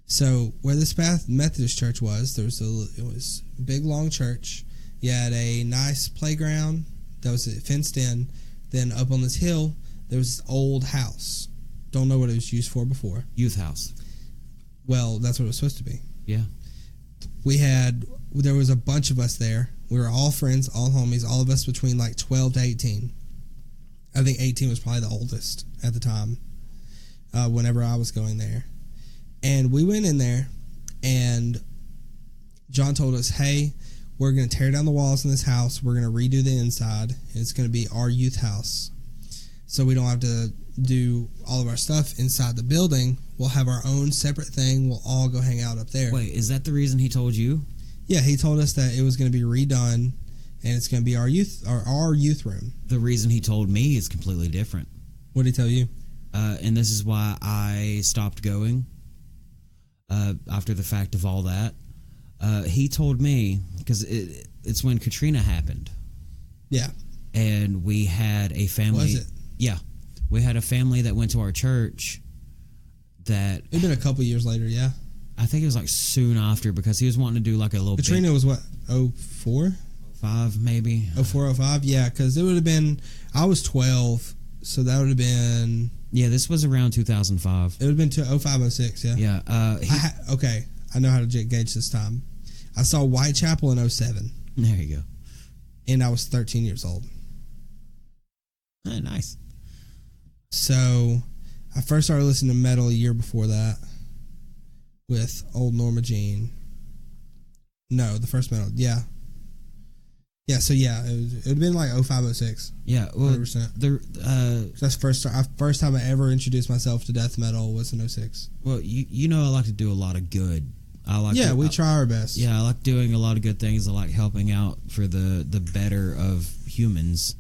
So where this Methodist church was, it was a big long church. You had a nice playground that was fenced in. Then up on this hill, there was this old house. Don't know what it was used for before. Youth house. Well, that's what it was supposed to be. Yeah. There was a bunch of us there. We were all friends, all homies, all of us between like 12 to 18. I think 18 was probably the oldest at the time, whenever I was going there. And we went in there, and John told us, hey, we're going to tear down the walls in this house. We're going to redo the inside, and it's going to be our youth house. So we don't have to do all of our stuff inside the building. We'll have our own separate thing. We'll all go hang out up there. Wait, is that the reason he told you? Yeah, he told us that it was going to be redone, and it's going to be our youth room. The reason he told me is completely different. What did he tell you? And this is why I stopped going after the fact of all that. He told me, because it's when Katrina happened. Yeah. And we had a family. Was it? Yeah. We had a family that went to our church that... It'd been a couple years later, yeah. I think it was like soon after, because he was wanting to do like a little... Katrina was what, 04? 05 maybe? 04, 05, yeah, because it would have been... I was 12, so that would have been... Yeah, this was around 2005. It would have been 05, 06, yeah. Yeah. Okay, I know how to gauge this time. I saw Whitechapel in 07. There you go. And I was 13 years old. Oh, nice. So, I first started listening to metal a year before that with old Norma Jean. No, the first metal, yeah. Yeah, so yeah, it would have been like 05, 06. Yeah, well, 100%. That's first time I ever introduced myself to death metal was in 06. Well, you know I like to do a lot of good. We try our best. Yeah, I like doing a lot of good things. I like helping out for the better of humans.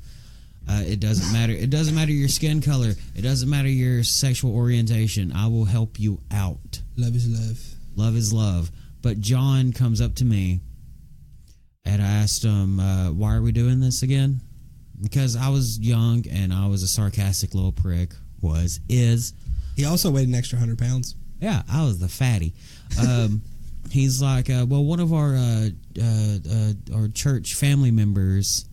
It doesn't matter. It doesn't matter your skin color. It doesn't matter your sexual orientation. I will help you out. Love is love. Love is love. But John comes up to me, and I asked him, why are we doing this again? Because I was young, and I was a sarcastic little prick. Is. He also weighed an extra 100 pounds. Yeah, I was the fatty. He's like, well, one of our church family members,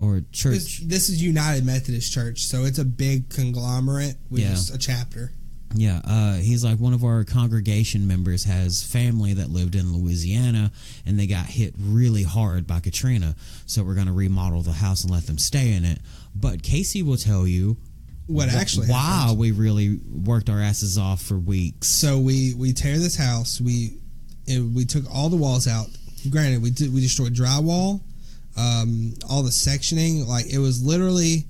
or church. This is United Methodist Church, so it's a big conglomerate with just a chapter. Yeah, he's like, one of our congregation members has family that lived in Louisiana, and they got hit really hard by Katrina, so we're going to remodel the house and let them stay in it. But Casey will tell you what actually wow, happened. we really worked our asses off for weeks. So we tear this house. We took all the walls out. Granted, we destroyed drywall, all the sectioning. Like, it was literally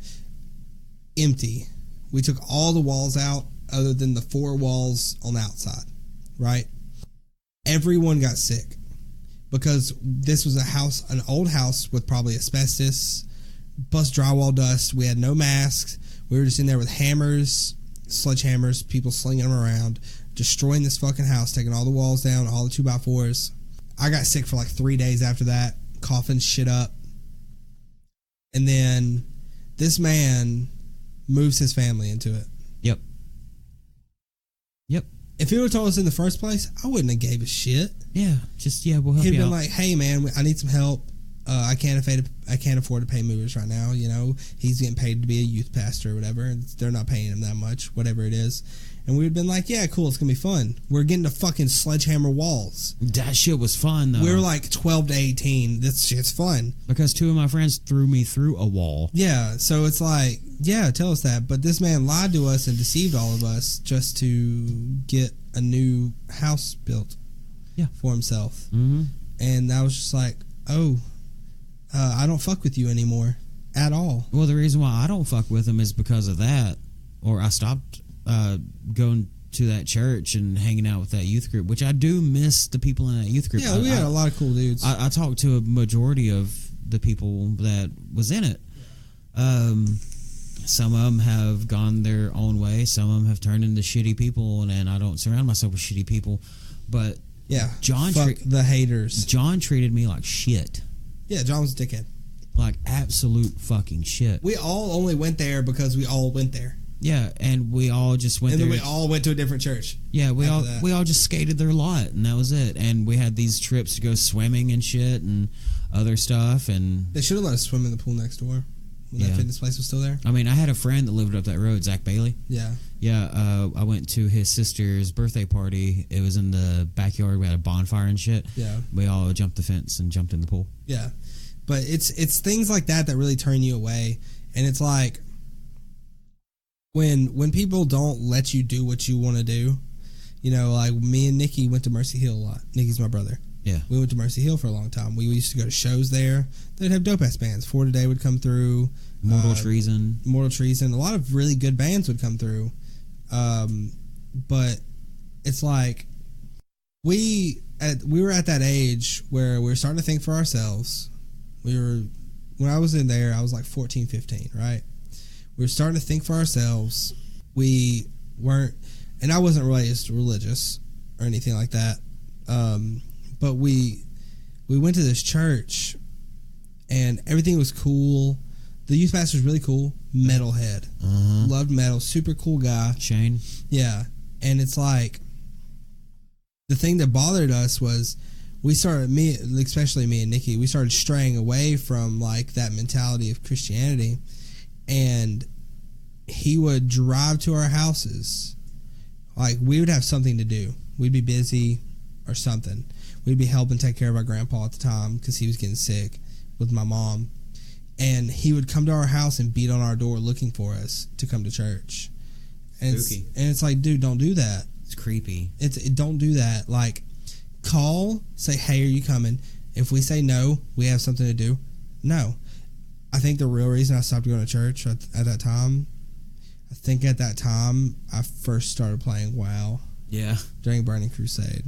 empty. We took all the walls out other than the 4 walls on the outside, right? Everyone got sick because this was an old house with probably asbestos, plus drywall dust. We had no masks. We were just in there with hammers, sledgehammers, people slinging them around, destroying this fucking house, taking all the walls down, all the 2x4s. I got sick for like 3 days after that, coughing shit up. And then this man moves his family into it. Yep. If he would have told us in the first place, I wouldn't have gave a shit. Yeah, we'll help He'd you been out. like, hey man, I need some help. I can't afford to pay movers right now. You know, he's getting paid to be a youth pastor or whatever, and they're not paying him that much, whatever it is. And we'd been like, yeah, cool, it's gonna be fun. We're getting to fucking sledgehammer walls. That shit was fun, though. We were like 12 to 18. This shit's fun. Because 2 of my friends threw me through a wall. Yeah, so it's like, yeah, tell us that. But this man lied to us and deceived all of us just to get a new house built for himself. Mm-hmm. And I was just like, I don't fuck with you anymore at all. Well, the reason why I don't fuck with him is because of that. Or I stopped going to that church and hanging out with that youth group, which I do miss the people in that youth group. Yeah, we had a lot of cool dudes. I talked to a majority of the people that was in it. Some of them have gone their own way. Some of them have turned into shitty people, and I don't surround myself with shitty people. But yeah, John fuck the haters. John treated me like shit. Yeah, John was a dickhead. Like absolute fucking shit. We all only went there because we all went there. Yeah, and we all just went there. And then we all went to a different church. Yeah, we all just skated their lot, and that was it. And we had these trips to go swimming and shit and other stuff. And they should have let us swim in the pool next door when that fitness place was still there. I mean, I had a friend that lived up that road, Zach Bailey. Yeah. Yeah, I went to his sister's birthday party. It was in the backyard. We had a bonfire and shit. Yeah. We all jumped the fence and jumped in the pool. Yeah. But it's things like that really turn you away. And it's like, when people don't let you do what you want to do, you know, like me and Nikki went to Mercy Hill a lot. Nikki's my brother. Yeah. We went to Mercy Hill for a long time. We used to go to shows there. They'd have dope ass bands. For Today would come through. Mortal Treason. A lot of really good bands would come through. But it's like we were at that age where we were starting to think for ourselves. When I was in there, I was like 14, 15, right? We were starting to think for ourselves. We weren't, and I wasn't raised religious or anything like that. But we went to this church, and everything was cool. The youth pastor was really cool, metalhead, loved metal, super cool guy. Shane. Yeah, and it's like the thing that bothered us was especially me and Nikki, we started straying away from like that mentality of Christianity. And he would drive to our houses. Like, we would have something to do. We'd be busy or something. We'd be helping take care of our grandpa at the time because he was getting sick with my mom. And he would come to our house and beat on our door looking for us to come to church. And it's like, dude, don't do that. It's creepy. Don't do that. Like, call, say, hey, are you coming? If we say no, we have something to do. No. I think the real reason I stopped going to church at that time, I first started playing WoW. Yeah. During Burning Crusade.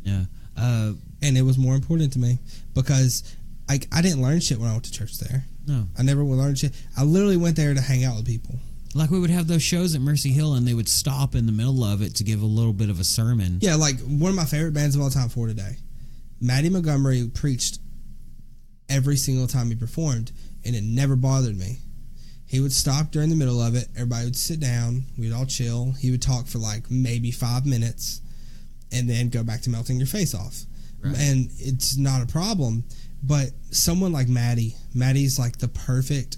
Yeah. And it was more important to me because I didn't learn shit when I went to church there. No. I never learned shit. I literally went there to hang out with people. Like we would have those shows at Mercy Hill, and they would stop in the middle of it to give a little bit of a sermon. Yeah, like one of my favorite bands of all time for today. Matty Montgomery preached every single time he performed, and it never bothered me. He would stop during the middle of it. Everybody would sit down. We'd all chill. He would talk for like maybe 5 minutes, and then go back to melting your face off. Right. And it's not a problem. But someone like Matty's like the perfect.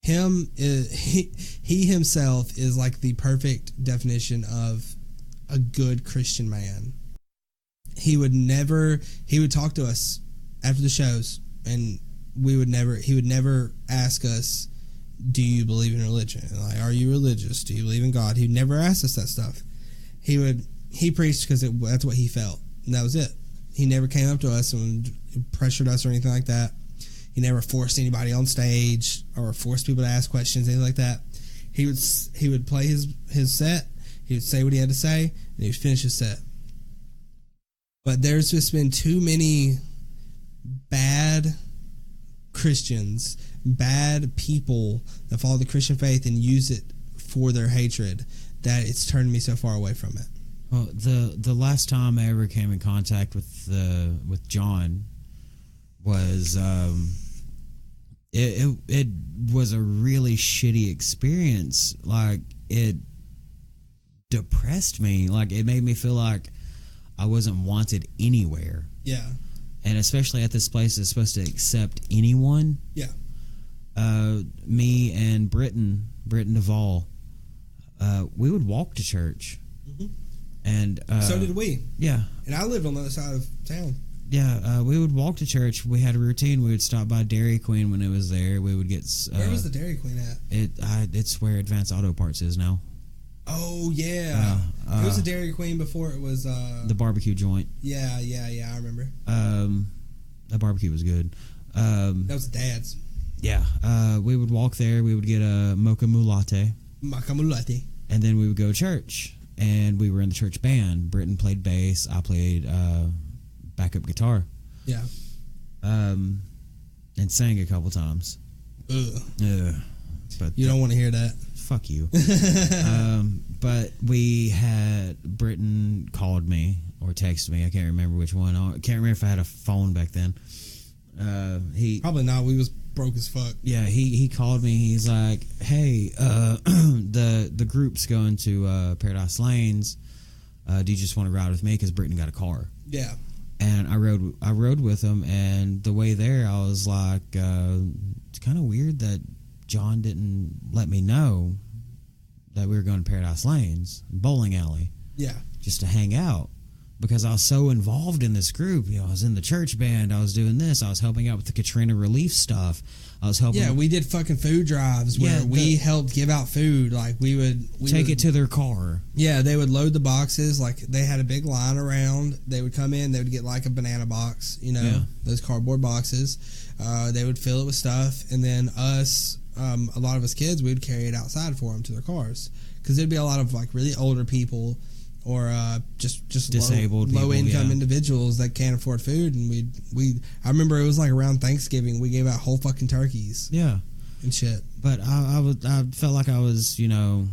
He himself is like the perfect definition of a good Christian man. He would talk to us after the shows, and he would never ask us, do you believe in religion? Like, are you religious? Do you believe in God? He'd never ask us that stuff. He preached because that's what he felt, and that was it. He never came up to us and pressured us or anything like that. He never forced anybody on stage or forced people to ask questions, anything like that. He would play his set. He would say what he had to say, and he would finish his set. But there's just been too many bad Christians, bad people that follow the Christian faith and use it for their hatred, that it's turned me so far away from it. Well, the last time I ever came in contact with John was it was a really shitty experience. Like, it depressed me. Like, it made me feel like I wasn't wanted anywhere. Yeah. And especially at this place that's supposed to accept anyone. Yeah. Me and Britton Duvall, we would walk to church. Mm-hmm. And so did we. Yeah. And I lived on the other side of town. Yeah, we would walk to church. We had a routine. We would stop by Dairy Queen when it was there. We would get... where was the Dairy Queen at? It's where Advanced Auto Parts is now. Oh, yeah. It was the Dairy Queen before it was... the barbecue joint. Yeah, I remember. That barbecue was good. That was Dad's. Yeah. We would walk there. We would get a mocha mulate. Mocha mulate. And then we would go to church. And we were in the church band. Britton played bass. I played backup guitar. Yeah. And sang a couple times. Ugh. But you don't want to hear that. Fuck you. But Britton called me or texted me. I can't remember which one. I can't remember if I had a phone back then. He probably not. We was broke as fuck. Yeah, he called me. He's like, "Hey, the group's going to Paradise Lanes. Do you just want to ride with me? Because Britton got a car." Yeah. And I rode with him, and the way there, I was like, it's kind of weird that John didn't let me know that we were going to Paradise Lanes, bowling alley. Yeah. Just to hang out. Because I was so involved in this group. You know, I was in the church band. I was doing this. I was helping out with the Katrina relief stuff. I was helping. Yeah, we did fucking food drives where we helped give out food. Like, we would take it to their car. Yeah, they would load the boxes. Like, they had a big line around. They would come in. They would get like a banana box, those cardboard boxes. They would fill it with stuff. And then us, a lot of us kids, we would carry it outside for them to their cars. Because there'd be a lot of like really older people or just disabled low income yeah. individuals that can't afford food, and I remember it was like around Thanksgiving we gave out whole fucking turkeys, yeah, and shit. But I felt like I was in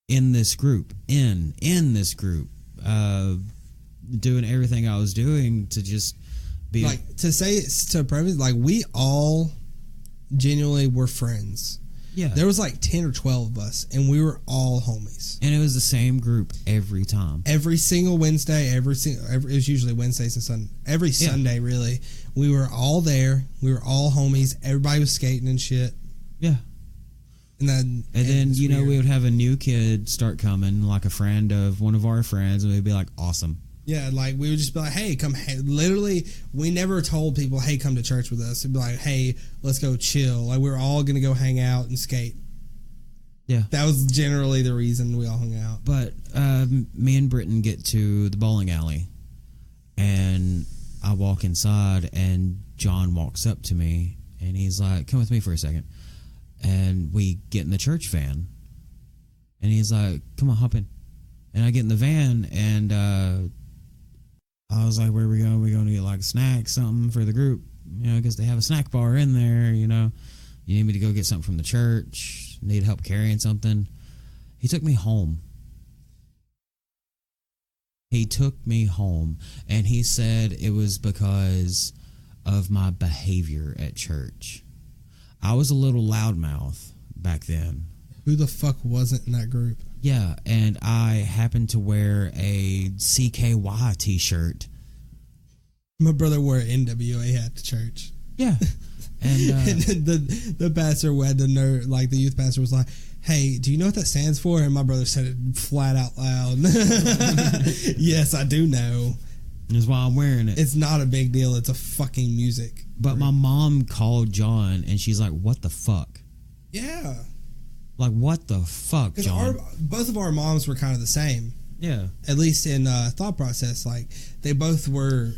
this group, doing everything I was doing to just be like to preface, like, we all genuinely were friends. Yeah. There was like 10 or 12 of us, and we were all homies. And it was the same group every time. Every single Wednesday, it was usually Wednesdays and Sunday. Every Sunday, really. We were all there. We were all homies. Everybody was skating and shit. Yeah. And then we would have a new kid start coming, like a friend of one of our friends, and we'd be like, awesome. Yeah, like, we would just be like, hey, come. Literally, we never told people, hey, come to church with us. It'd be like, hey, let's go chill. Like, we were all going to go hang out and skate. Yeah. That was generally the reason we all hung out. But me and Britton get to the bowling alley, and I walk inside, and John walks up to me, and he's like, come with me for a second. And we get in the church van, and he's like, come on, hop in. And I get in the van, and I was like, where are we going? We're going to get like snacks, something for the group. because they have a snack bar in there. You need me to go get something from the church. Need help carrying something. He took me home. He took me home, and he said it was because of my behavior at church. I was a little loudmouth back then. Who the fuck wasn't in that group? Yeah, and I happened to wear a CKY t-shirt. My brother wore an NWA hat to church. Yeah. And, and the pastor had the nerve, like the youth pastor was like, hey, do you know what that stands for? And my brother said it flat out loud. Yes, I do know. That's why I'm wearing it. It's not a big deal. It's a fucking music. But my mom called John, and she's like, what the fuck? Yeah. Like, what the fuck, John? Both of our moms were kind of the same. Yeah. At least in thought process. Like, they both were,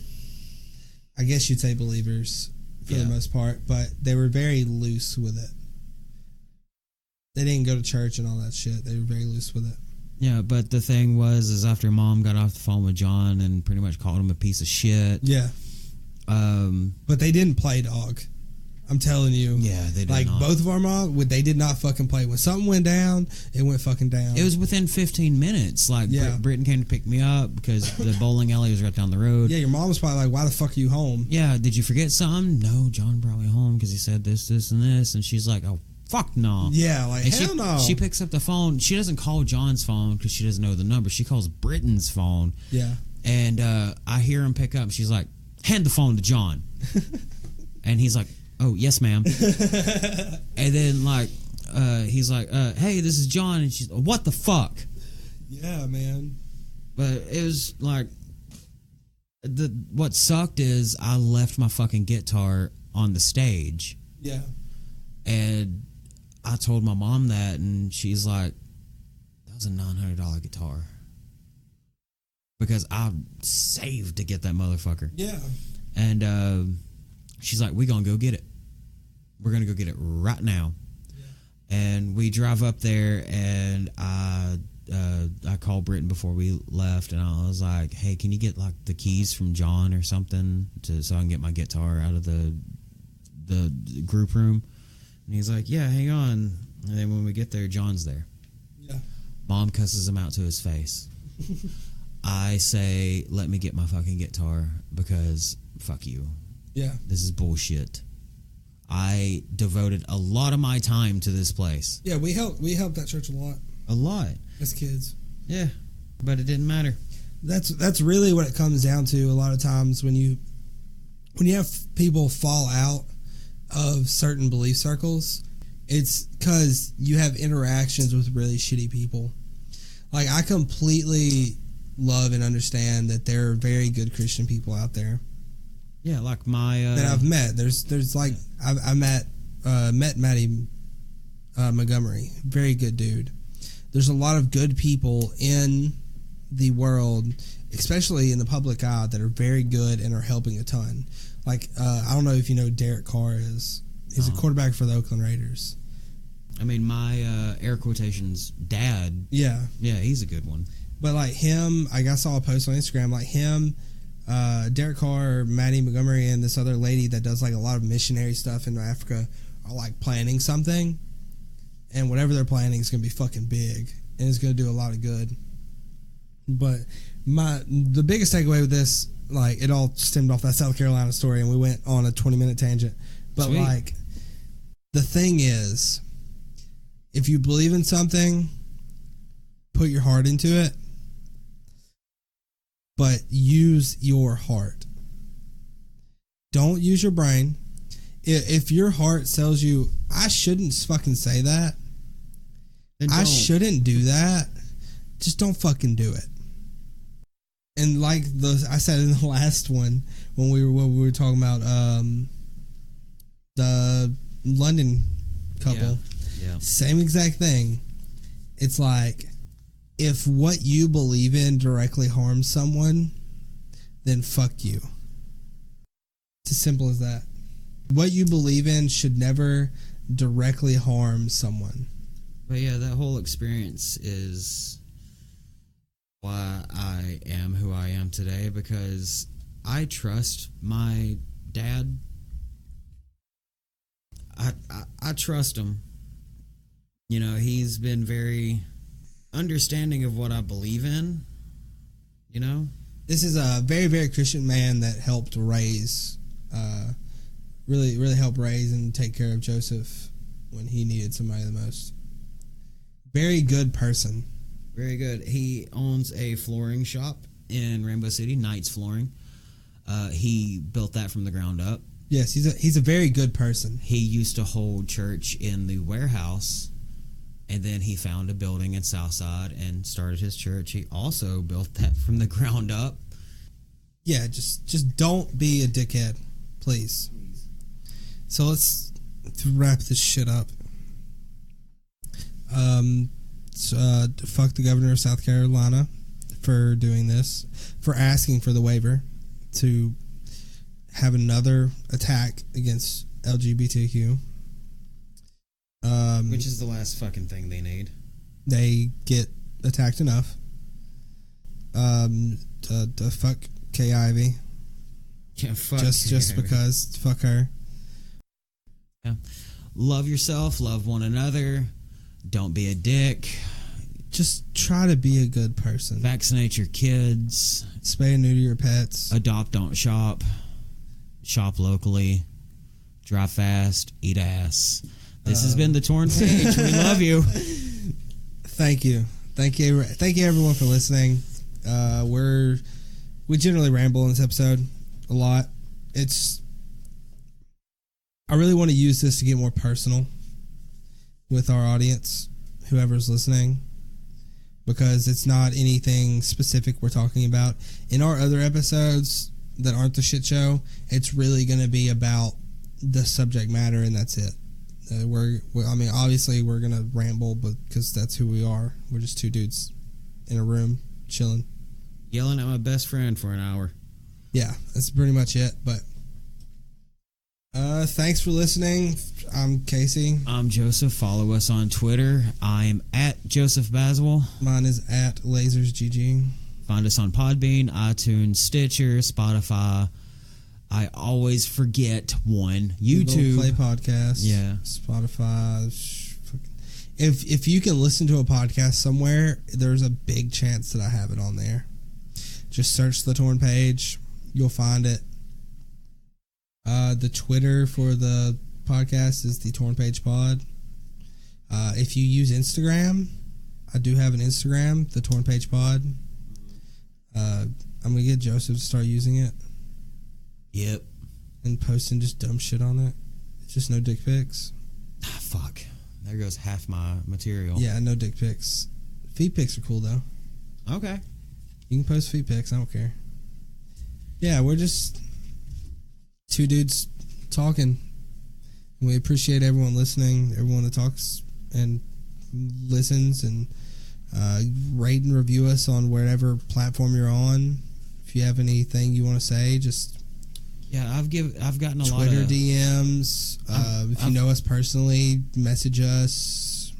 I guess you'd say, believers for the most part, but they were very loose with it. They didn't go to church and all that shit. They were very loose with it. Yeah, but the thing is after Mom got off the phone with John and pretty much called him a piece of shit. Yeah. But they didn't play dog. I'm telling you. Yeah, they did like, not. Both of our moms, they did not fucking play. When something went down, it went fucking down. It was within 15 minutes. Like, Britton came to pick me up because the bowling alley was right down the road. Yeah, your mom was probably like, why the fuck are you home? Yeah, did you forget something? No, John brought me home because he said this, and this. And she's like, oh, fuck no. Yeah, like, hell no. She picks up the phone. She doesn't call John's phone because she doesn't know the number. She calls Britton's phone. Yeah. And I hear him pick up. She's like, hand the phone to John. And he's like, oh, yes, ma'am. And then, like, he's like, hey, this is John. And she's like, what the fuck? Yeah, man. But it was like, what sucked is I left my fucking guitar on the stage. Yeah. And I told my mom that, and she's like, that was a $900 guitar. Because I saved to get that motherfucker. Yeah. And she's like, we gonna go get it. We're gonna go get it right now. Yeah. And we drive up there, and I called Britton before we left, and I was like, hey, can you get like the keys from John or something so I can get my guitar out of the group room? And he's like, yeah, hang on. And then when we get there, John's there. Yeah. Mom cusses him out to his face. I say, let me get my fucking guitar because fuck you. Yeah. This is bullshit. I devoted a lot of my time to this place. Yeah, we helped that church a lot. A lot. As kids. Yeah. But it didn't matter. That's really what it comes down to a lot of times when you have people fall out of certain belief circles. It's because you have interactions with really shitty people. Like, I completely love and understand that there are very good Christian people out there. Yeah, like my that I've met. There's like I met Matty Montgomery, very good dude. There's a lot of good people in the world, especially in the public eye, that are very good and are helping a ton. Like I don't know if you know who Derek Carr is. He's a quarterback for the Oakland Raiders. I mean, my air quotations dad. Yeah, he's a good one. But like him, I saw a post on Instagram. Like him, Derek Carr, Maddie Montgomery, and this other lady that does like a lot of missionary stuff in Africa are like planning something, and whatever they're planning is gonna be fucking big and it's gonna do a lot of good. But the biggest takeaway with this, like, it all stemmed off that South Carolina story, and we went on a 20-minute tangent. But Sweet. Like, the thing is, if you believe in something, put your heart into it. But use your heart. Don't use your brain. If your heart tells you, I shouldn't fucking say that, I shouldn't do that, just don't fucking do it. And like I said in the last one, when we were talking about the London couple, yeah. Same exact thing. It's like, if what you believe in directly harms someone, then fuck you. It's as simple as that. What you believe in should never directly harm someone. But yeah, that whole experience is why I am who I am today, because I trust my dad I trust him. You know, he's been very understanding of what I believe in. You know, this is a very, very Christian man that helped raise, really helped raise and take care of Joseph when he needed somebody the most. Very good person. Very good. He owns a flooring shop in Rainbow City, Knights Flooring. He built that from the ground up. Yes, he's a very good person. He used to hold church in the warehouse, and then he found a building in Southside and started his church. He also built that from the ground up. Yeah, just don't be a dickhead, please. So let's wrap this shit up. Fuck the governor of South Carolina for doing this, for asking for the waiver to have another attack against LGBTQ. Which is the last fucking thing they need. They get attacked enough. The fuck Kay Ivey. Yeah, fuck just because fuck her. Yeah. Love yourself, love one another. Don't be a dick. Just try to be a good person. Vaccinate your kids. Spay and neuter your pets. Adopt, don't shop. Shop locally. Drive fast. Eat ass. This has been the Torn Page. We love you. Thank you everyone for listening. We generally ramble in this episode a lot. I really want to use this to get more personal with our audience, whoever's listening, because it's not anything specific we're talking about. In our other episodes that aren't the shit show, it's really going to be about the subject matter, and that's it. Obviously we're going to ramble, but because that's who we are. We're just two dudes in a room chilling, yelling at my best friend for an hour. Yeah, that's pretty much it. But thanks for listening. I'm Casey. I'm Joseph. Follow us on Twitter. I'm at Joseph Baswell. Mine is at LasersGG. Find us on Podbean, iTunes, Stitcher, Spotify. I always forget one. YouTube. Google Play Podcast. Yeah. Spotify. If you can listen to a podcast somewhere, there's a big chance that I have it on there. Just search the Torn Page. You'll find it. The Twitter for the podcast is the Torn Page Pod. If you use Instagram, I do have an Instagram, the Torn Page Pod. I'm going to get Joseph to start using it. Yep. And posting just dumb shit on it. Just no dick pics. Fuck. There goes half my material. Yeah, no dick pics. Feet pics are cool, though. Okay. You can post feet pics. I don't care. Yeah, we're just two dudes talking. We appreciate everyone listening, everyone that talks and listens, and rate and review us on whatever platform you're on. If you have anything you want to say, just I've gotten a Twitter lot of DMs. If you know us personally, message us,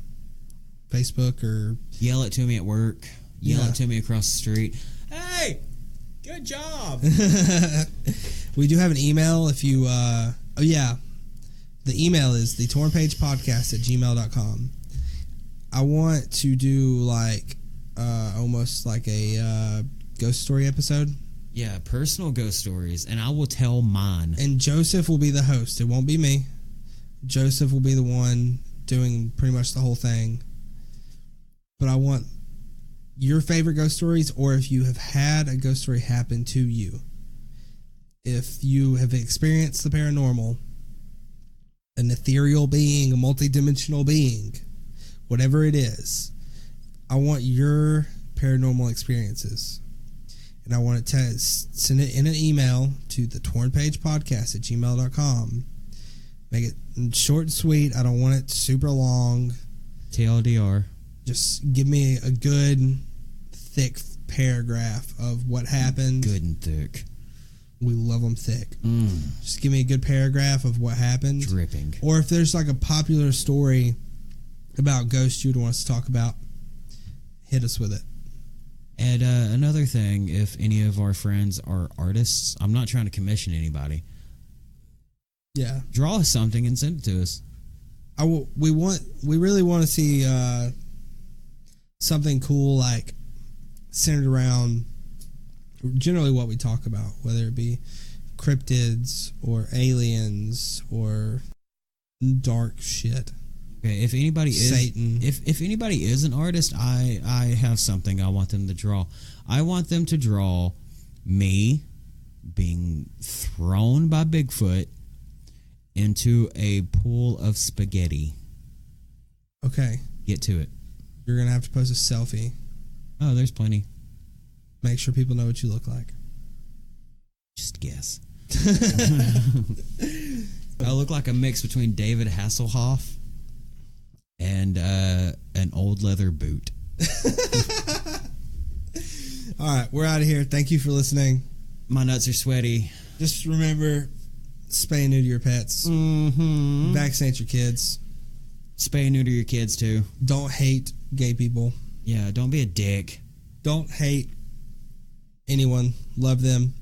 Facebook, or yell it to me at work. Yell it to me across the street. Hey, good job. We do have an email. If you, the email is thetornpagepodcast@gmail.com. I want to do almost like a ghost story episode. Yeah, personal ghost stories, and I will tell mine. And Joseph will be the host. It won't be me. Joseph will be the one doing pretty much the whole thing. But I want your favorite ghost stories, or if you have had a ghost story happen to you. If you have experienced the paranormal, an ethereal being, a multidimensional being, whatever it is, I want your paranormal experiences. And I want to send it in an email to the tornpagepodcast@gmail.com. Make it short and sweet. I don't want it super long. TLDR. Just give me a good, thick paragraph of what happened. Good and thick. We love them thick. Just give me a good paragraph of what happened. Dripping. Or if there's like a popular story about ghosts you'd want us to talk about, hit us with it. And another thing, if any of our friends are artists, I'm not trying to commission anybody, Yeah. Draw us something and send it to us. We really want to see something cool, like centered around generally what we talk about, whether it be cryptids or aliens or dark shit. Okay, if anybody is Satan. if anybody is an artist, I have something I want them to draw. I want them to draw me being thrown by Bigfoot into a pool of spaghetti. Okay. Get to it. You're going to have to post a selfie. Oh, there's plenty. Make sure people know what you look like. Just guess. I look like a mix between David Hasselhoff and an old leather boot. All right, we're out of here. Thank you for listening. My nuts are sweaty. Just remember, spay and neuter your pets. Mm-hmm. Vaccinate your kids. Spay and neuter your kids too. Don't hate gay people. Yeah, don't be a dick. Don't hate anyone. Love them.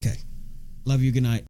Okay. Love you. Good night.